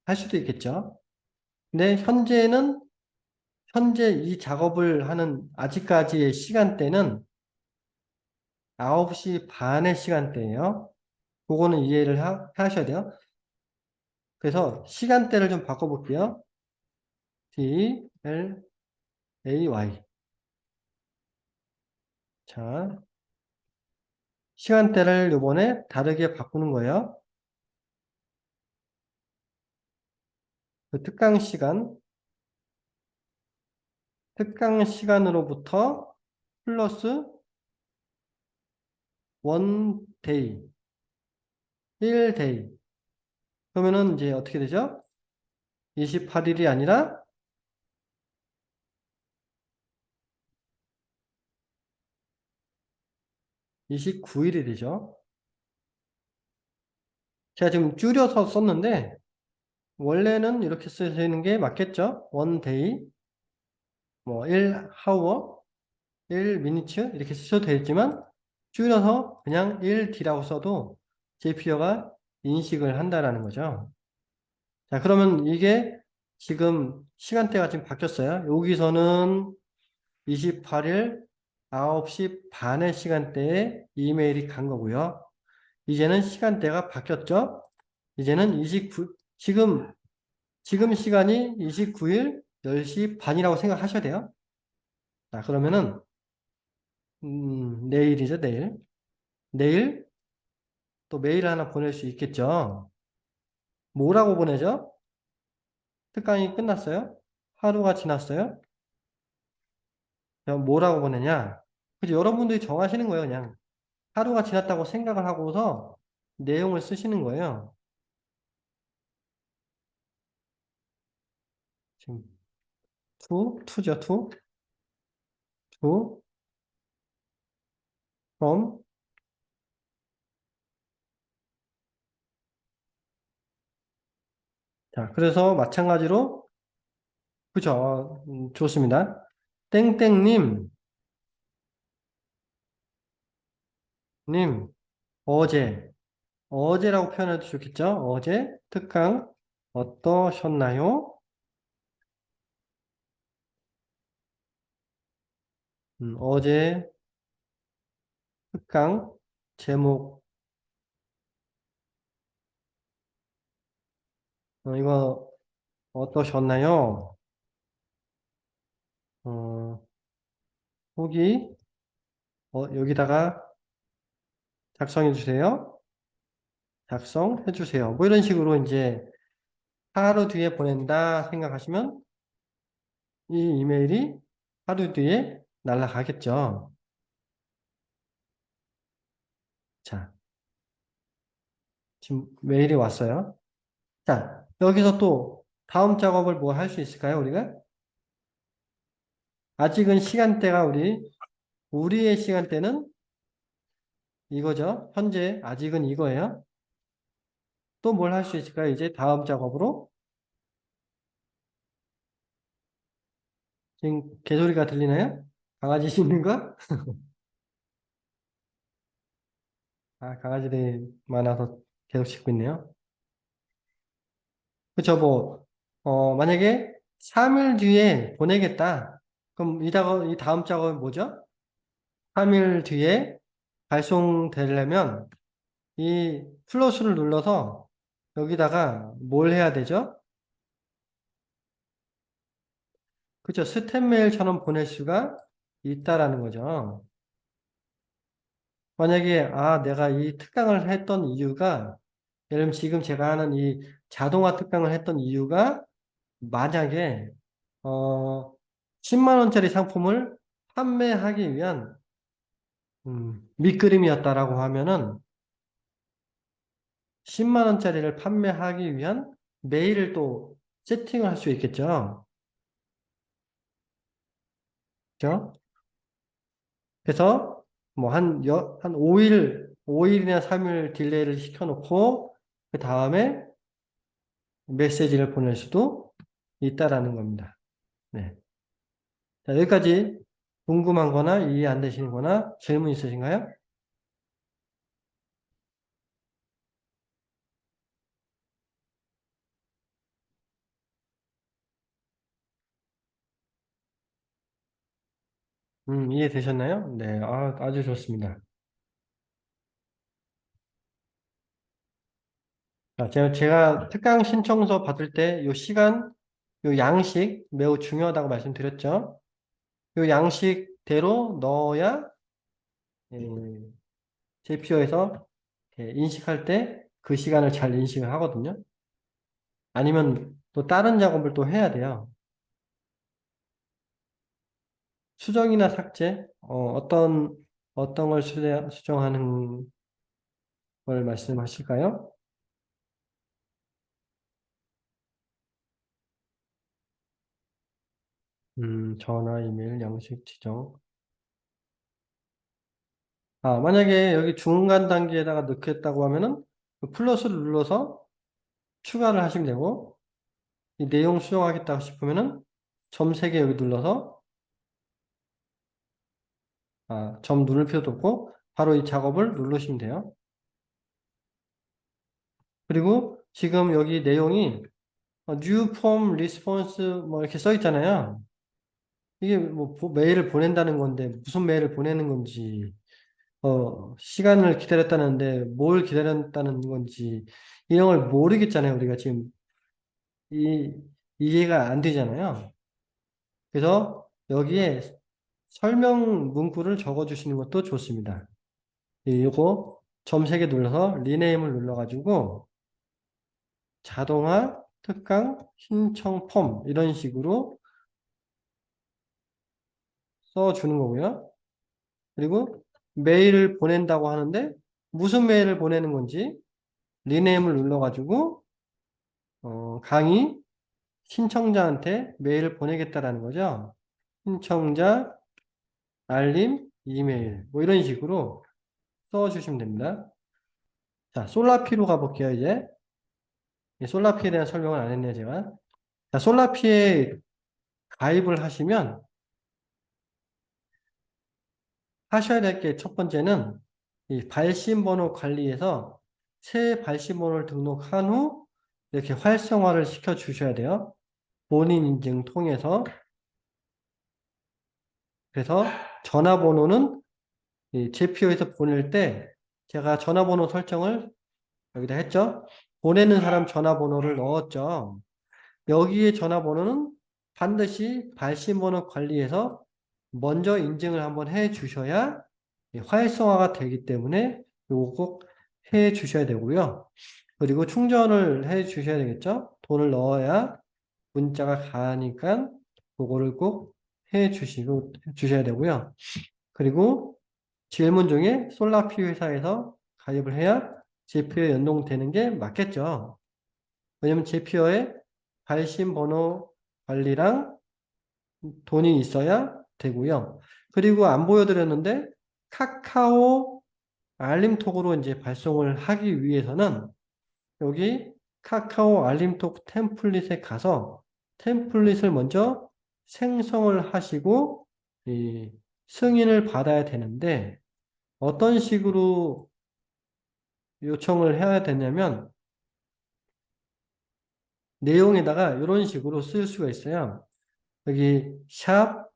A: 할 수도 있겠죠. 근데 현재 이 작업을 하는 아직까지의 시간대는 9시 반의 시간대예요. 그거는 이해를 하셔야 돼요. 그래서 시간대를 좀 바꿔볼게요. D, L, A, Y. 자, 시간대를 요번에 다르게 바꾸는 거예요. 그 특강 시간으로부터 플러스 원 데이, 1데이. 그러면은 이제 어떻게 되죠? 28일이 아니라 29일이 되죠. 제가 지금 줄여서 썼는데 원래는 이렇게 쓰시는 게 맞겠죠? 원 데이, 뭐 1 하워, 1 미니츠 이렇게 쓰셔도 되겠지만 줄여서 그냥 1D라고 써도 제피어가 인식을 한다라는 거죠. 자, 그러면 이게 지금 시간대가 지금 바뀌었어요. 여기서는 28일 9시 반의 시간대에 이메일이 간 거고요. 이제는 시간대가 바뀌었죠. 이제는 지금 시간이 29일 10시 반이라고 생각하셔야 돼요. 자, 그러면은 내일이죠, 내일. 내일 또 메일 하나 보낼 수 있겠죠. 뭐라고 보내죠? 특강이 끝났어요? 하루가 지났어요? 그럼 뭐라고 보내냐? 그죠? 여러분들이 정하시는 거예요, 그냥. 하루가 지났다고 생각을 하고서 내용을 쓰시는 거예요. 지금 투죠, 투, from. 자, 그래서 마찬가지로, 그죠? 좋습니다. 땡땡님, 님, 어제, 어제라고 표현해도 좋겠죠? 어제 특강 어떠셨나요? 어제 특강 제목, 이거 어떠셨나요? 어, 후기, 여기다가 작성해 주세요. 작성해 주세요. 뭐 이런 식으로 이제 하루 뒤에 보낸다 생각하시면 이 이메일이 하루 뒤에 날아가겠죠. 자, 지금 메일이 왔어요. 자, 여기서 또 다음 작업을 뭐 할 수 있을까요, 우리가? 아직은 시간대가 우리의 시간대는 이거죠. 현재 아직은 이거예요. 또 뭘 할 수 있을까요? 이제 다음 작업으로. 지금 개소리가 들리나요? 강아지 짖는 거? 아, 강아지들이 많아서 계속 짖고 있네요. 그쵸, 뭐, 만약에 3일 뒤에 보내겠다. 그럼 이 다음 작업은 뭐죠? 3일 뒤에 발송되려면 이 플러스를 눌러서 여기다가 뭘 해야 되죠? 그죠? 스텝 메일처럼 보낼 수가 있다라는 거죠. 만약에, 내가 이 특강을 했던 이유가, 예를 들면 지금 제가 하는 이 자동화 특강을 했던 이유가, 만약에, 어, 10만 원짜리 상품을 판매하기 위한, 밑그림이었다라고 하면은, 10만 원짜리를 판매하기 위한 메일을 또 세팅을 할 수 있겠죠. 그죠? 그래서 뭐 한 5일이나 3일 딜레이를 시켜놓고 그 다음에 메시지를 보낼 수도 있다라는 겁니다. 네. 자, 여기까지 궁금한 거나 이해 안 되시는 거나 질문 있으신가요? 이해되셨나요? 네. 아주 좋습니다. 자, 제가 특강 신청서 받을 때 요 시간, 요 양식 매우 중요하다고 말씀드렸죠. 요 양식대로 넣어야 JPO에서 인식할 때 그 시간을 잘 인식을 하거든요. 아니면 또 다른 작업을 또 해야 돼요. 수정이나 삭제, 어떤 걸 수정하는 걸 말씀하실까요? 전화, 이메일, 양식, 지정. 만약에 여기 중간 단계에다가 넣겠다고 하면은 그 플러스를 눌러서 추가를 하시면 되고, 이 내용 수정하겠다고 싶으면은 점 3개 여기 눌러서, 점 누를 필요도 없고, 바로 이 작업을 누르시면 돼요. 그리고 지금 여기 내용이 new form response 뭐 이렇게 써 있잖아요. 이게 뭐 메일을 보낸다는 건데 무슨 메일을 보내는 건지 시간을 기다렸다는데 뭘 기다렸다는 건지 이런 걸 모르겠잖아요. 우리가 지금 이 이해가 안 되잖아요. 그래서 여기에 설명 문구를 적어 주시는 것도 좋습니다. 이거 점 3개 눌러서 리네임을 눌러가지고 자동화 특강 신청 폼 이런 식으로 써주는 거고요. 그리고 메일을 보낸다고 하는데 무슨 메일을 보내는 건지 리네임을 눌러가지고 강의 신청자한테 메일을 보내겠다라는 거죠. 신청자 알림 이메일 뭐 이런 식으로 써주시면 됩니다. 자, 솔라피로 가볼게요. 이제 솔라피에 대한 설명을 안 했네요. 제가. 자, 솔라피에 가입을 하시면 하셔야 될 게 첫 번째는 이 발신번호 관리에서 새 발신번호를 등록한 후 이렇게 활성화를 시켜 주셔야 돼요. 본인 인증 통해서. 그래서 전화번호는 이 제피어에서 보낼 때 제가 전화번호 설정을 여기다 했죠. 보내는 사람 전화번호를 넣었죠. 여기에 전화번호는 반드시 발신번호 관리에서 먼저 인증을 한번 해 주셔야 활성화가 되기 때문에 요거 꼭 해 주셔야 되고요. 그리고 충전을 해 주셔야 되겠죠. 돈을 넣어야 문자가 가니까 그거를 꼭 해 주셔야 되고요. 그리고 질문 중에 솔라피 회사에서 가입을 해야 제피어에 연동되는 게 맞겠죠. 왜냐면 제피어에 발신 번호 관리랑 돈이 있어야 되고요. 그리고 안 보여드렸는데 카카오 알림톡으로 이제 발송을 하기 위해서는 여기 카카오 알림톡 템플릿에 가서 템플릿을 먼저 생성을 하시고 이 승인을 받아야 되는데 어떤 식으로 요청을 해야 되냐면 내용에다가 이런 식으로 쓸 수가 있어요. 여기 샵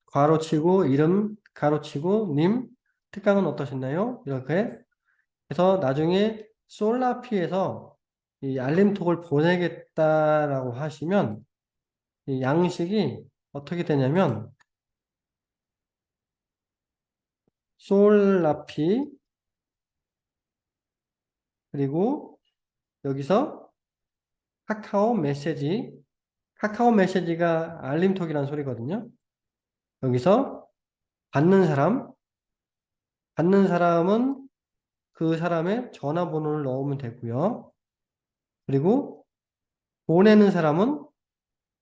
A: 괄호치고 이름 가로치고 님 특강은 어떠셨나요? 이렇게 해서 나중에 솔라피에서 이 알림톡을 보내겠다라고 하시면 이 양식이 어떻게 되냐면 솔라피 그리고 여기서 카카오 메시지가 알림톡이라는 소리거든요. 여기서 받는 사람 받는 사람은 그 사람의 전화번호를 넣으면 되고요. 그리고 보내는 사람은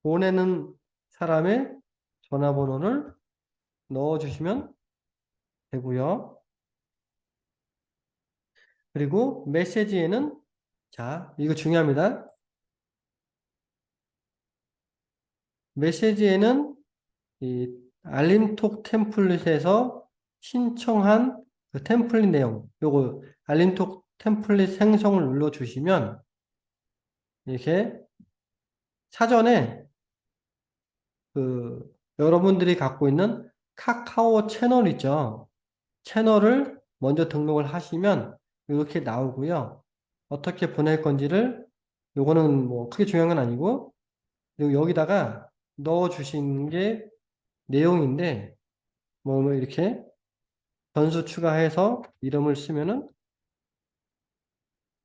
A: 보내는 사람의 전화번호를 넣어주시면 되고요. 그리고 메시지에는 자, 이거 중요합니다. 메시지에는 이 알림톡 템플릿에서 신청한 그 템플릿 내용, 요거 알림톡 템플릿 생성을 눌러주시면 이렇게 사전에 그 여러분들이 갖고 있는 카카오 채널 있죠. 채널을 먼저 등록을 하시면 이렇게 나오고요. 어떻게 보낼 건지를 요거는 뭐 크게 중요한 건 아니고 그리고 여기다가 넣어 주시는 게 내용인데 뭐 이렇게 변수 추가해서 이름을 쓰면은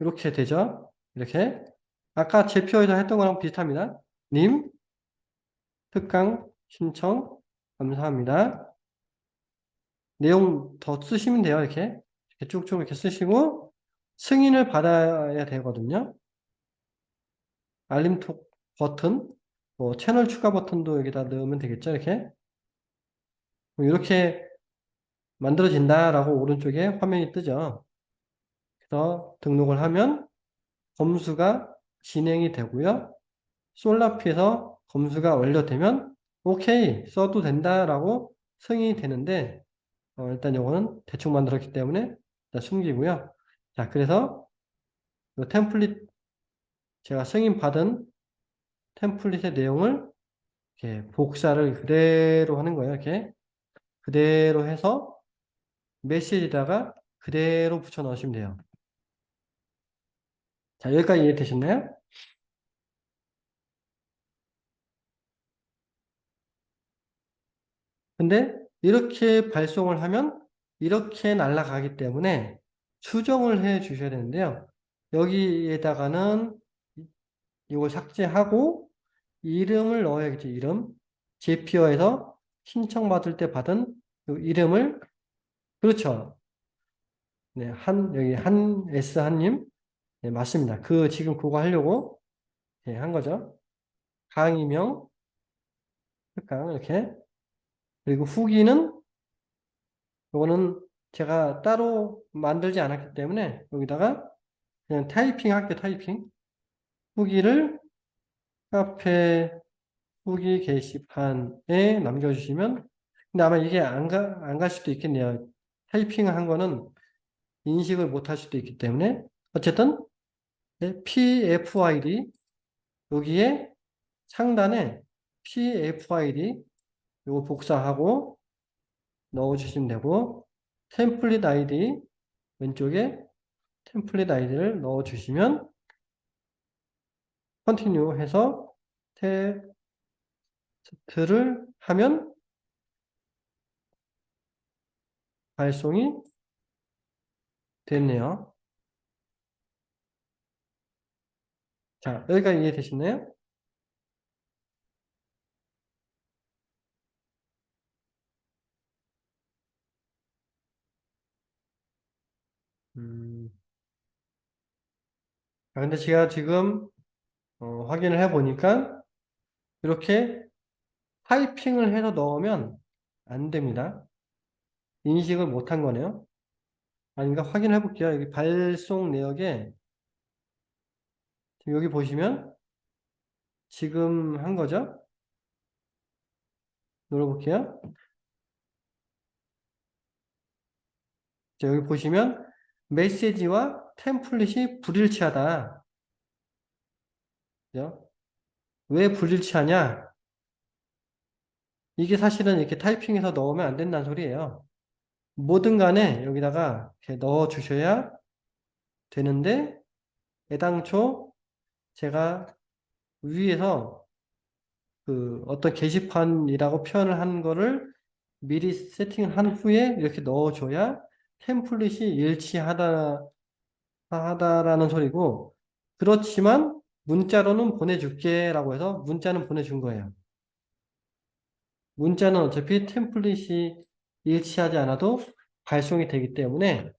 A: 이렇게 되죠. 이렇게 아까 제표에서 했던 거랑 비슷합니다. 님 특강 신청 감사합니다. 내용 더 쓰시면 돼요. 이렇게 쭉쭉 이렇게 쓰시고 승인을 받아야 되거든요. 알림톡 버튼, 뭐 채널 추가 버튼도 여기다 넣으면 되겠죠. 이렇게 만들어진다라고 오른쪽에 화면이 뜨죠. 그래서 등록을 하면 검수가 진행이 되고요. 솔라피에서 검수가 완료되면 오케이 써도 된다라고 승인이 되는데 일단 요거는 대충 만들었기 때문에 일단 숨기고요. 자, 그래서 이 템플릿 제가 승인 받은 템플릿의 내용을 이렇게 복사를 그대로 하는 거예요. 이렇게 그대로 해서 메시지에다가 그대로 붙여 넣으시면 돼요. 자, 여기까지 이해되셨나요? 근데 이렇게 발송을 하면 이렇게 날아가기 때문에 수정을 해 주셔야 되는데요. 여기에다가는 이걸 삭제하고 이름을 넣어야겠죠. 이름. 제피어에서 신청받을 때 받은 이 이름을 그렇죠. 네, 여기 S 한님. 네, 맞습니다. 지금 그거 하려고 네, 한 거죠. 강의명, 특강, 이렇게. 그리고 후기는, 이거는 제가 따로 만들지 않았기 때문에 여기다가 그냥 타이핑 할게요, 타이핑. 후기를 카페 후기 게시판에 남겨주시면, 근데 아마 이게 안 갈 수도 있겠네요. 타이핑한 거는 인식을 못 할 수도 있기 때문에 어쨌든 PFID 여기에 상단에 PFID 요거 복사하고 넣어주시면 되고 템플릿 아이디 왼쪽에 템플릿 아이디를 넣어주시면 컨티뉴 해서 테스트를 하면 발송이 됐네요. 자, 여기까지 이해되시나요? 음, 근데 제가 지금 확인을 해 보니까 이렇게 타이핑을 해서 넣으면 안 됩니다. 인식을 못한 거네요. 아닌가 확인해 볼게요. 여기 발송 내역에 지금 여기 보시면 지금 한 거죠? 눌러볼게요. 자, 여기 보시면 메시지와 템플릿이 불일치하다. 그죠? 왜 불일치하냐? 이게 사실은 이렇게 타이핑해서 넣으면 안 된다는 소리예요. 뭐든 간에 여기다가 이렇게 넣어 주셔야 되는데 애당초 제가 위에서 그 어떤 게시판이라고 표현을 한 거를 미리 세팅을 한 후에 이렇게 넣어줘야 템플릿이 하다라는 소리고 그렇지만 문자로는 보내줄게 라고 해서 문자는 보내준 거예요. 문자는 어차피 템플릿이 일치하지 않아도 발송이 되기 때문에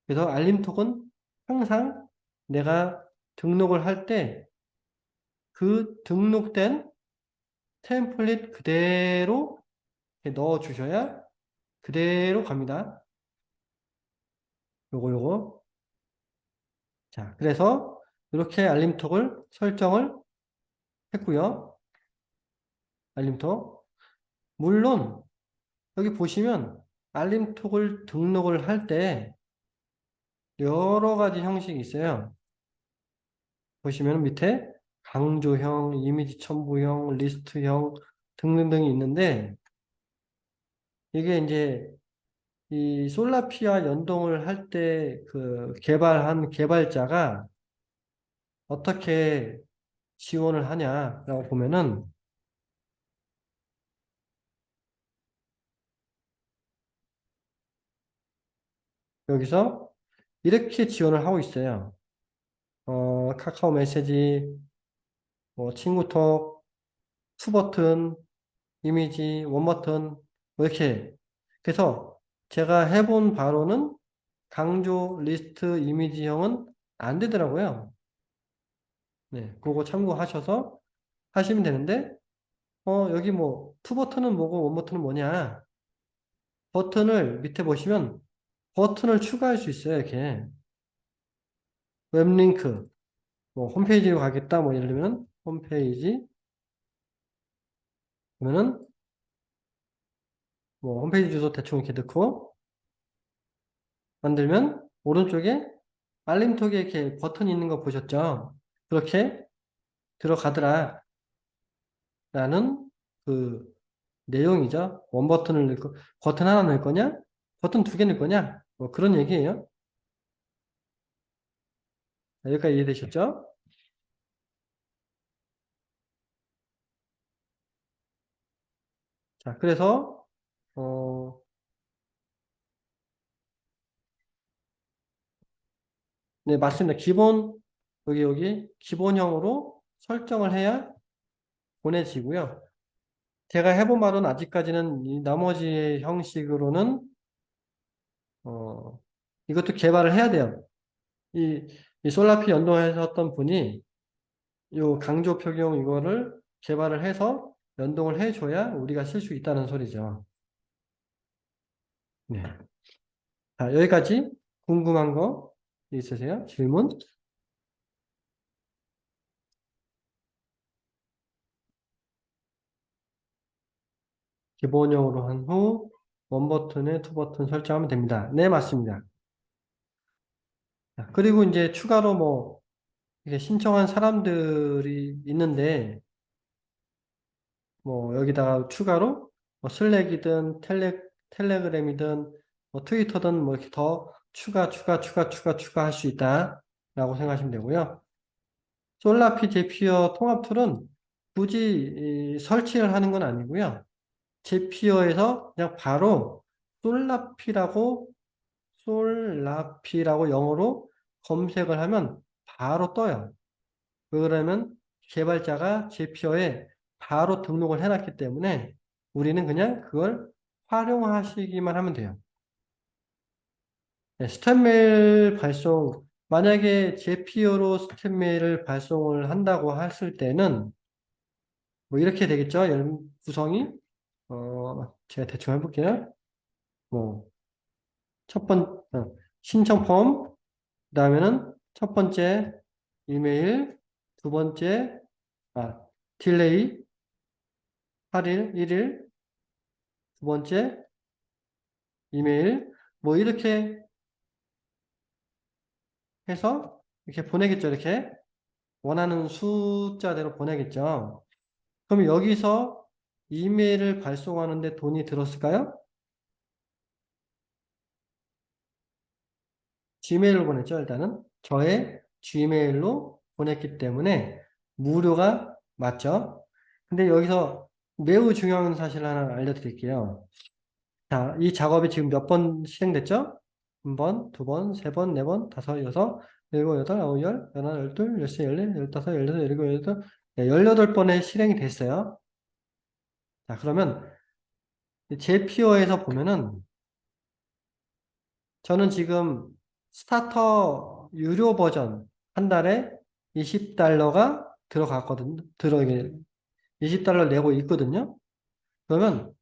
A: 그래서 알림톡은 항상 내가 등록을 할 때 그 등록된 템플릿 그대로 넣어 주셔야 그대로 갑니다. 요거. 자, 그래서 이렇게 알림톡을 설정을 했고요. 알림톡. 물론 여기 보시면 알림톡을 등록을 할 때 여러 가지 형식이 있어요. 보시면 밑에 강조형, 이미지 첨부형, 리스트형 등등등이 있는데 이게 이제 이 솔라피아 연동을 할 때 그 개발한 개발자가 어떻게 지원을 하냐라고 보면은 여기서 이렇게 지원을 하고 있어요. 카카오 메시지, 뭐 친구톡, 투버튼, 이미지, 원버튼, 뭐 이렇게. 그래서 제가 해본 바로는 강조 리스트 이미지형은 안 되더라고요. 네, 그거 참고하셔서 하시면 되는데, 여기 뭐, 투버튼은 뭐고 원버튼은 뭐냐. 버튼을 밑에 보시면 버튼을 추가할 수 있어요, 이렇게. 웹링크, 뭐, 홈페이지로 가겠다, 뭐, 예를 들면, 홈페이지, 그러면은, 뭐, 홈페이지 주소 대충 이렇게 넣고, 만들면, 오른쪽에 알림톡에 이렇게 버튼이 있는 거 보셨죠? 그렇게 들어가더라, 라는 그 내용이죠. 원 버튼을 넣을 거, 버튼 하나 넣을 거냐? 버튼 두 개 넣을 거냐? 뭐 그런 얘기예요. 여기까지 이해되셨죠? 자, 그래서, 어, 네, 맞습니다. 여기, 기본형으로 설정을 해야 보내지고요. 제가 해본 바로는 아직까지는 이 나머지 형식으로는, 어, 이것도 개발을 해야 돼요. 이, 이 솔라피 연동하셨던 분이 요 강조 표경 이거를 개발을 해서 연동을 해줘야 우리가 쓸 수 있다는 소리죠. 네. 자, 여기까지 궁금한 거 있으세요? 질문? 기본형으로 한 후, 원 버튼에 투 버튼 설정하면 됩니다. 네, 맞습니다. 자, 그리고 이제 추가로 뭐 이게 신청한 사람들이 있는데 뭐 여기다가 추가로 뭐 슬랙이든 텔레그램이든 뭐 트위터든 뭐 이렇게 더 추가할 수 있다라고 생각하시면 되고요. 솔라피 제피어 통합 툴은 굳이 설치를 하는 건 아니고요. 제피어에서 그냥 바로 솔라피라고 솔라피라고 영어로 검색을 하면 바로 떠요. 그러면 개발자가 제피어에 바로 등록을 해놨기 때문에 우리는 그냥 그걸 활용하시기만 하면 돼요. 네, 스탠메일 발송, 만약에 제피어로 스탠메일을 발송을 한다고 했을 때는 뭐 이렇게 되겠죠. 구성이 제가 대충 해볼게요. 뭐 신청 폼, 그다음에는 첫 번째 이메일, 두 번째 아 딜레이 8일, 1일, 두 번째 이메일 뭐 이렇게 해서 이렇게 보내겠죠. 이렇게 원하는 숫자대로 보내겠죠. 그럼 여기서 이메일을 발송하는데 돈이 들었을까요? 지메일로 보냈죠. 일단은 저의 지메일로 보냈기 때문에 무료가 맞죠. 근데 여기서 매우 중요한 사실을 하나 알려드릴게요. 자, 이 작업이 지금 몇 번 실행됐죠? 한 번, 두 번, 세 번, 네 번, 다섯, 여섯, 일곱, 여덟, 아홉, 열, 열하나, 열둘, 열세, 열네, 열다섯, 열여섯, 열일곱, 열여덟, 네, 18번에 실행이 됐어요. 자, 그러면 제피어에서 보면은 저는 지금 스타터 유료 버전 한 달에 $20가 들어갔거든요. 20달러 내고 있거든요. 그러면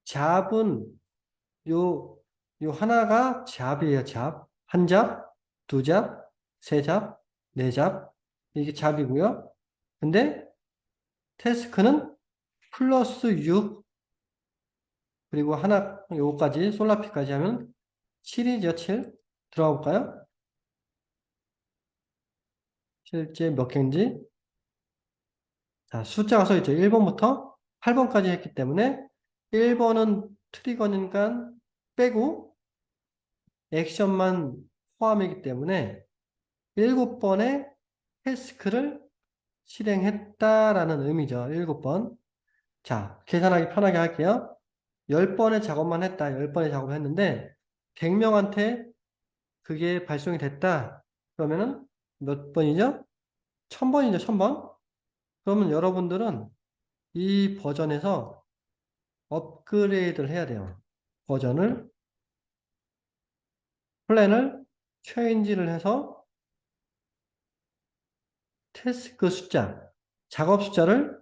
A: 잡은 요, 요 하나가 잡이에요, 잡. 한 잡, 두 잡, 세 잡, 네 잡. 이게 잡이고요. 근데 태스크는 플러스 6, 그리고 하나, 요거까지, 솔라피까지 하면 7이죠, 7. 들어가 볼까요? 실제 몇 개인지. 자, 숫자가 써 있죠. 1번부터 8번까지 했기 때문에 1번은 트리거니까 빼고 액션만 포함이기 때문에 7번의 태스크를 실행했다라는 의미죠. 7번. 자, 계산하기 편하게 할게요. 10번의 작업만 했다. 10번의 작업을 했는데 100명한테 그게 발송이 됐다. 그러면은 몇 번이죠? 1000번이죠. 1000번. 그러면 여러분들은 이 버전에서 업그레이드를 해야 돼요. 버전을, 플랜을 체인지를 해서 태스크 숫자, 작업 숫자를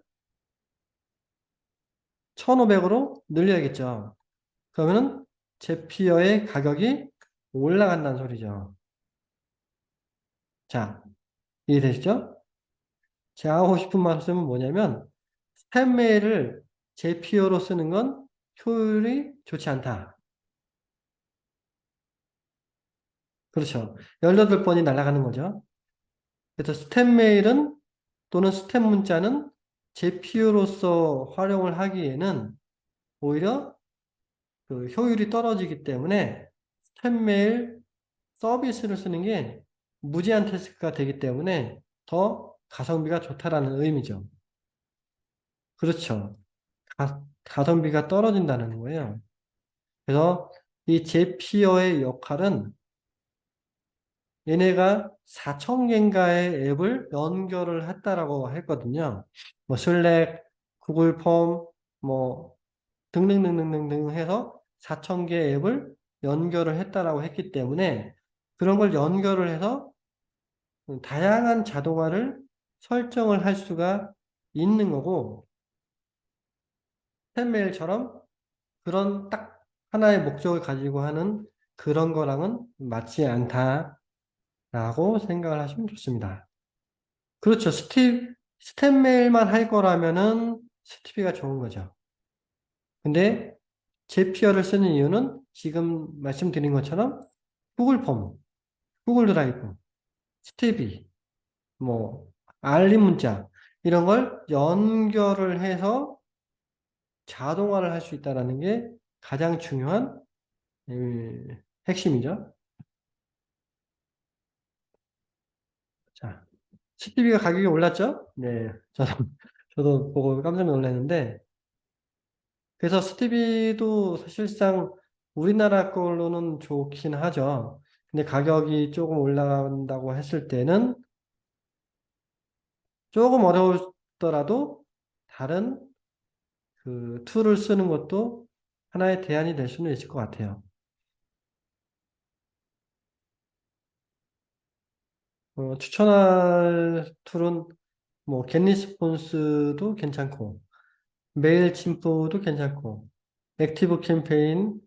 A: 1500으로 늘려야겠죠. 그러면은 제피어의 가격이 올라간다는 소리죠. 자, 이해되시죠? 제가 하고 싶은 말씀은 뭐냐면 스팸 메일을 제피어로 쓰는 건 효율이 좋지 않다. 그렇죠. 18번이 날아가는 거죠. 그래서 스팸 메일은 또는 스팸 문자는 제피어로서 활용을 하기에는 오히려 그 효율이 떨어지기 때문에 스팸 메일 서비스를 쓰는 게 무제한 태스크가 되기 때문에 더 가성비가 좋다라는 의미죠. 그렇죠. 가성비가 떨어진다는 거예요. 그래서 이 제피어의 역할은 얘네가 4천 개인가의 앱을 연결을 했다라고 했거든요. 뭐 슬랙, 구글 폼, 뭐 등등등등등등 해서 4천 개의 앱을 연결을 했다라고 했기 때문에 그런 걸 연결을 해서 다양한 자동화를 설정을 할 수가 있는 거고 팬메일처럼 그런 딱 하나의 목적을 가지고 하는 그런 거랑은 맞지 않다라고 생각을 하시면 좋습니다. 그렇죠. 스텝 메일만 할 거라면은 스티비가 좋은 거죠. 근데 제피어를 쓰는 이유는 지금 말씀드린 것처럼 구글 폼, 구글 드라이브, 스티비, 뭐 알림 문자 이런 걸 연결을 해서 자동화를 할 수 있다는 게 가장 중요한 핵심이죠. 자, 스티비가 가격이 올랐죠? 네, 저도 보고 깜짝 놀랐는데 그래서 스티비도 사실상 우리나라 걸로는 좋긴 하죠. 근데 가격이 조금 올라간다고 했을 때는 조금 어려웠더라도 다른 그 툴을 쓰는 것도 하나의 대안이 될 수는 있을 것 같아요. 추천할 툴은 뭐 겟리스폰스도 괜찮고 메일침프도 괜찮고 액티브 캠페인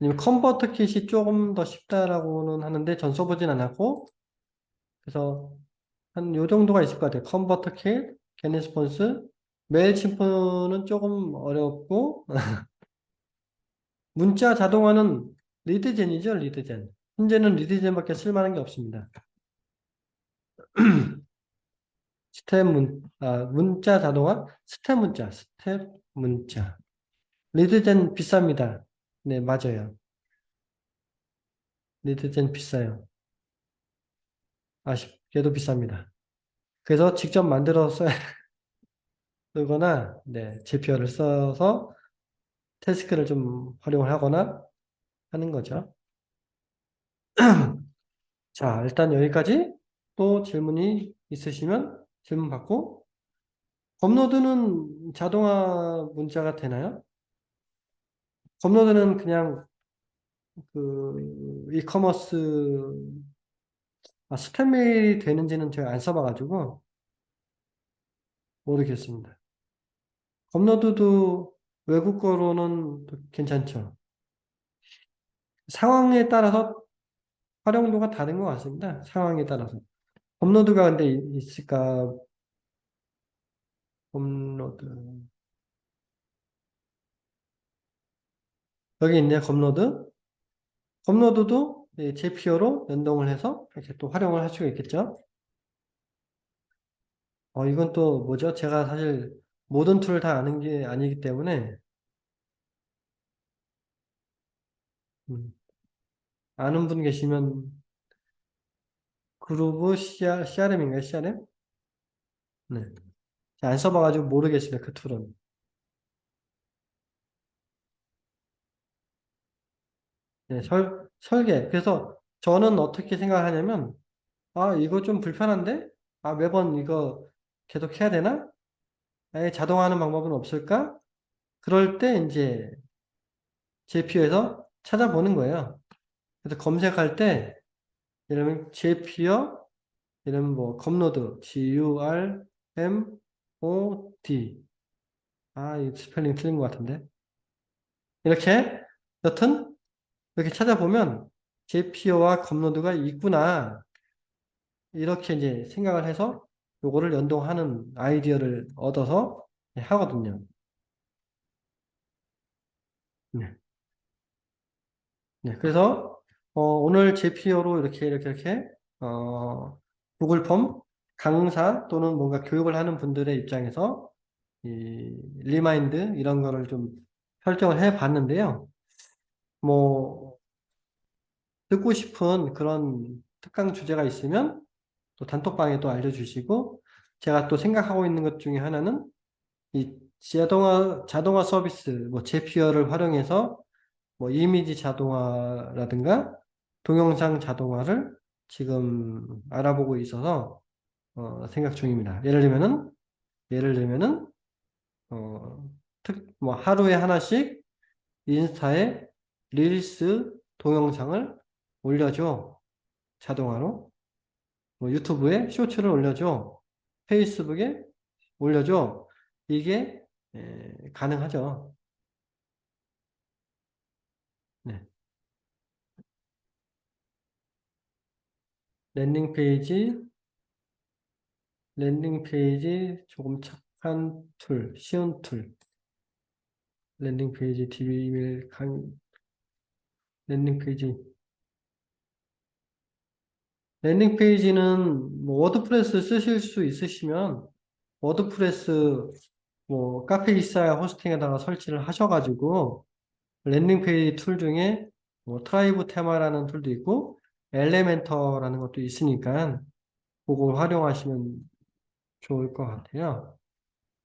A: 아니면 컨버터 킷이 조금 더 쉽다라고는 하는데 전 써보진 않았고 그래서 한 요 정도가 있을 것 같아요. 컨버터 킷, 겟리스폰스, 메일침프는 조금 어렵고 문자 자동화는 리드젠이죠, 리드젠. 현재는 리드젠밖에 쓸만한 게 없습니다. 문자 자동화, 스텝 문자. 리드젠 비쌉니다. 네, 맞아요. 리드젠 비싸요. 아쉽게도 비쌉니다. 그래서 직접 만들어 써야 쓰거나, 네, 제피어를 써서 태스크를 좀 활용을 하거나 하는 거죠. 자, 일단 여기까지 또 질문이 있으시면 질문 받고, 업로드는 자동화 문자가 되나요? 업로드는 그냥 그 이커머스 스팸 메일이 되는지는 제가 안 써봐가지고 모르겠습니다. 업로드도 외국 거로는 또 괜찮죠. 상황에 따라서 활용도가 다른 것 같습니다. 상황에 따라서. 업로드가 근데 있을까? 업로드. 여기 있네요. 업로드. 업로드도 JPO로 연동을 해서 이렇게 또 활용을 할 수가 있겠죠. 이건 또 뭐죠? 제가 사실 모든 툴을 다 아는 게 아니기 때문에 음, 아는 분 계시면 그루브 CRM인가요? CRM? 네. 안 써봐가지고 모르겠습니다. 그 툴은. 네, 설계. 그래서 저는 어떻게 생각하냐면, 이거 좀 불편한데? 매번 이거 계속 해야 되나? 아예 자동화하는 방법은 없을까? 그럴 때 이제 제피어에서 찾아보는 거예요. 그래서 검색할 때, 이러면 제피어, 이러면 뭐, 검노드, GURMOD. 이 스펠링 틀린 것 같은데. 이렇게, 여튼, 이렇게 찾아보면, 제피어와 검노드가 있구나. 이렇게 이제 생각을 해서 요거를 연동하는 아이디어를 얻어서 하거든요. 네. 네. 그래서 오늘 제피어로 이렇게 구글 폼 강사 또는 뭔가 교육을 하는 분들의 입장에서 이 리마인드 이런 거를 좀 설정을 해 봤는데요. 뭐 듣고 싶은 그런 특강 주제가 있으면 또 단톡방에 또 알려주시고 제가 또 생각하고 있는 것 중에 하나는 이 자동화 서비스, 뭐 제피어를 활용해서 뭐 이미지 자동화라든가 동영상 자동화를 지금 알아보고 있어서 생각 중입니다. 예를 들면은 어, 뭐 하루에 하나씩 인스타에 릴스 동영상을 올려줘. 자동화로. 뭐 유튜브에 쇼츠를 올려줘. 페이스북에 올려줘. 이게 가능하죠. 네. 랜딩 페이지, 랜딩 페이지 조금 착한 툴, 쉬운 툴. 랜딩 페이지, DB 이메일, 랜딩 페이지. 랜딩 페이지는 뭐 워드프레스 쓰실 수 있으시면 워드프레스 뭐 카페 이사야 호스팅에다가 설치를 하셔가지고 랜딩 페이지 툴 중에 뭐 트라이브 테마라는 툴도 있고 엘레멘터라는 것도 있으니까 그걸 활용하시면 좋을 것 같아요.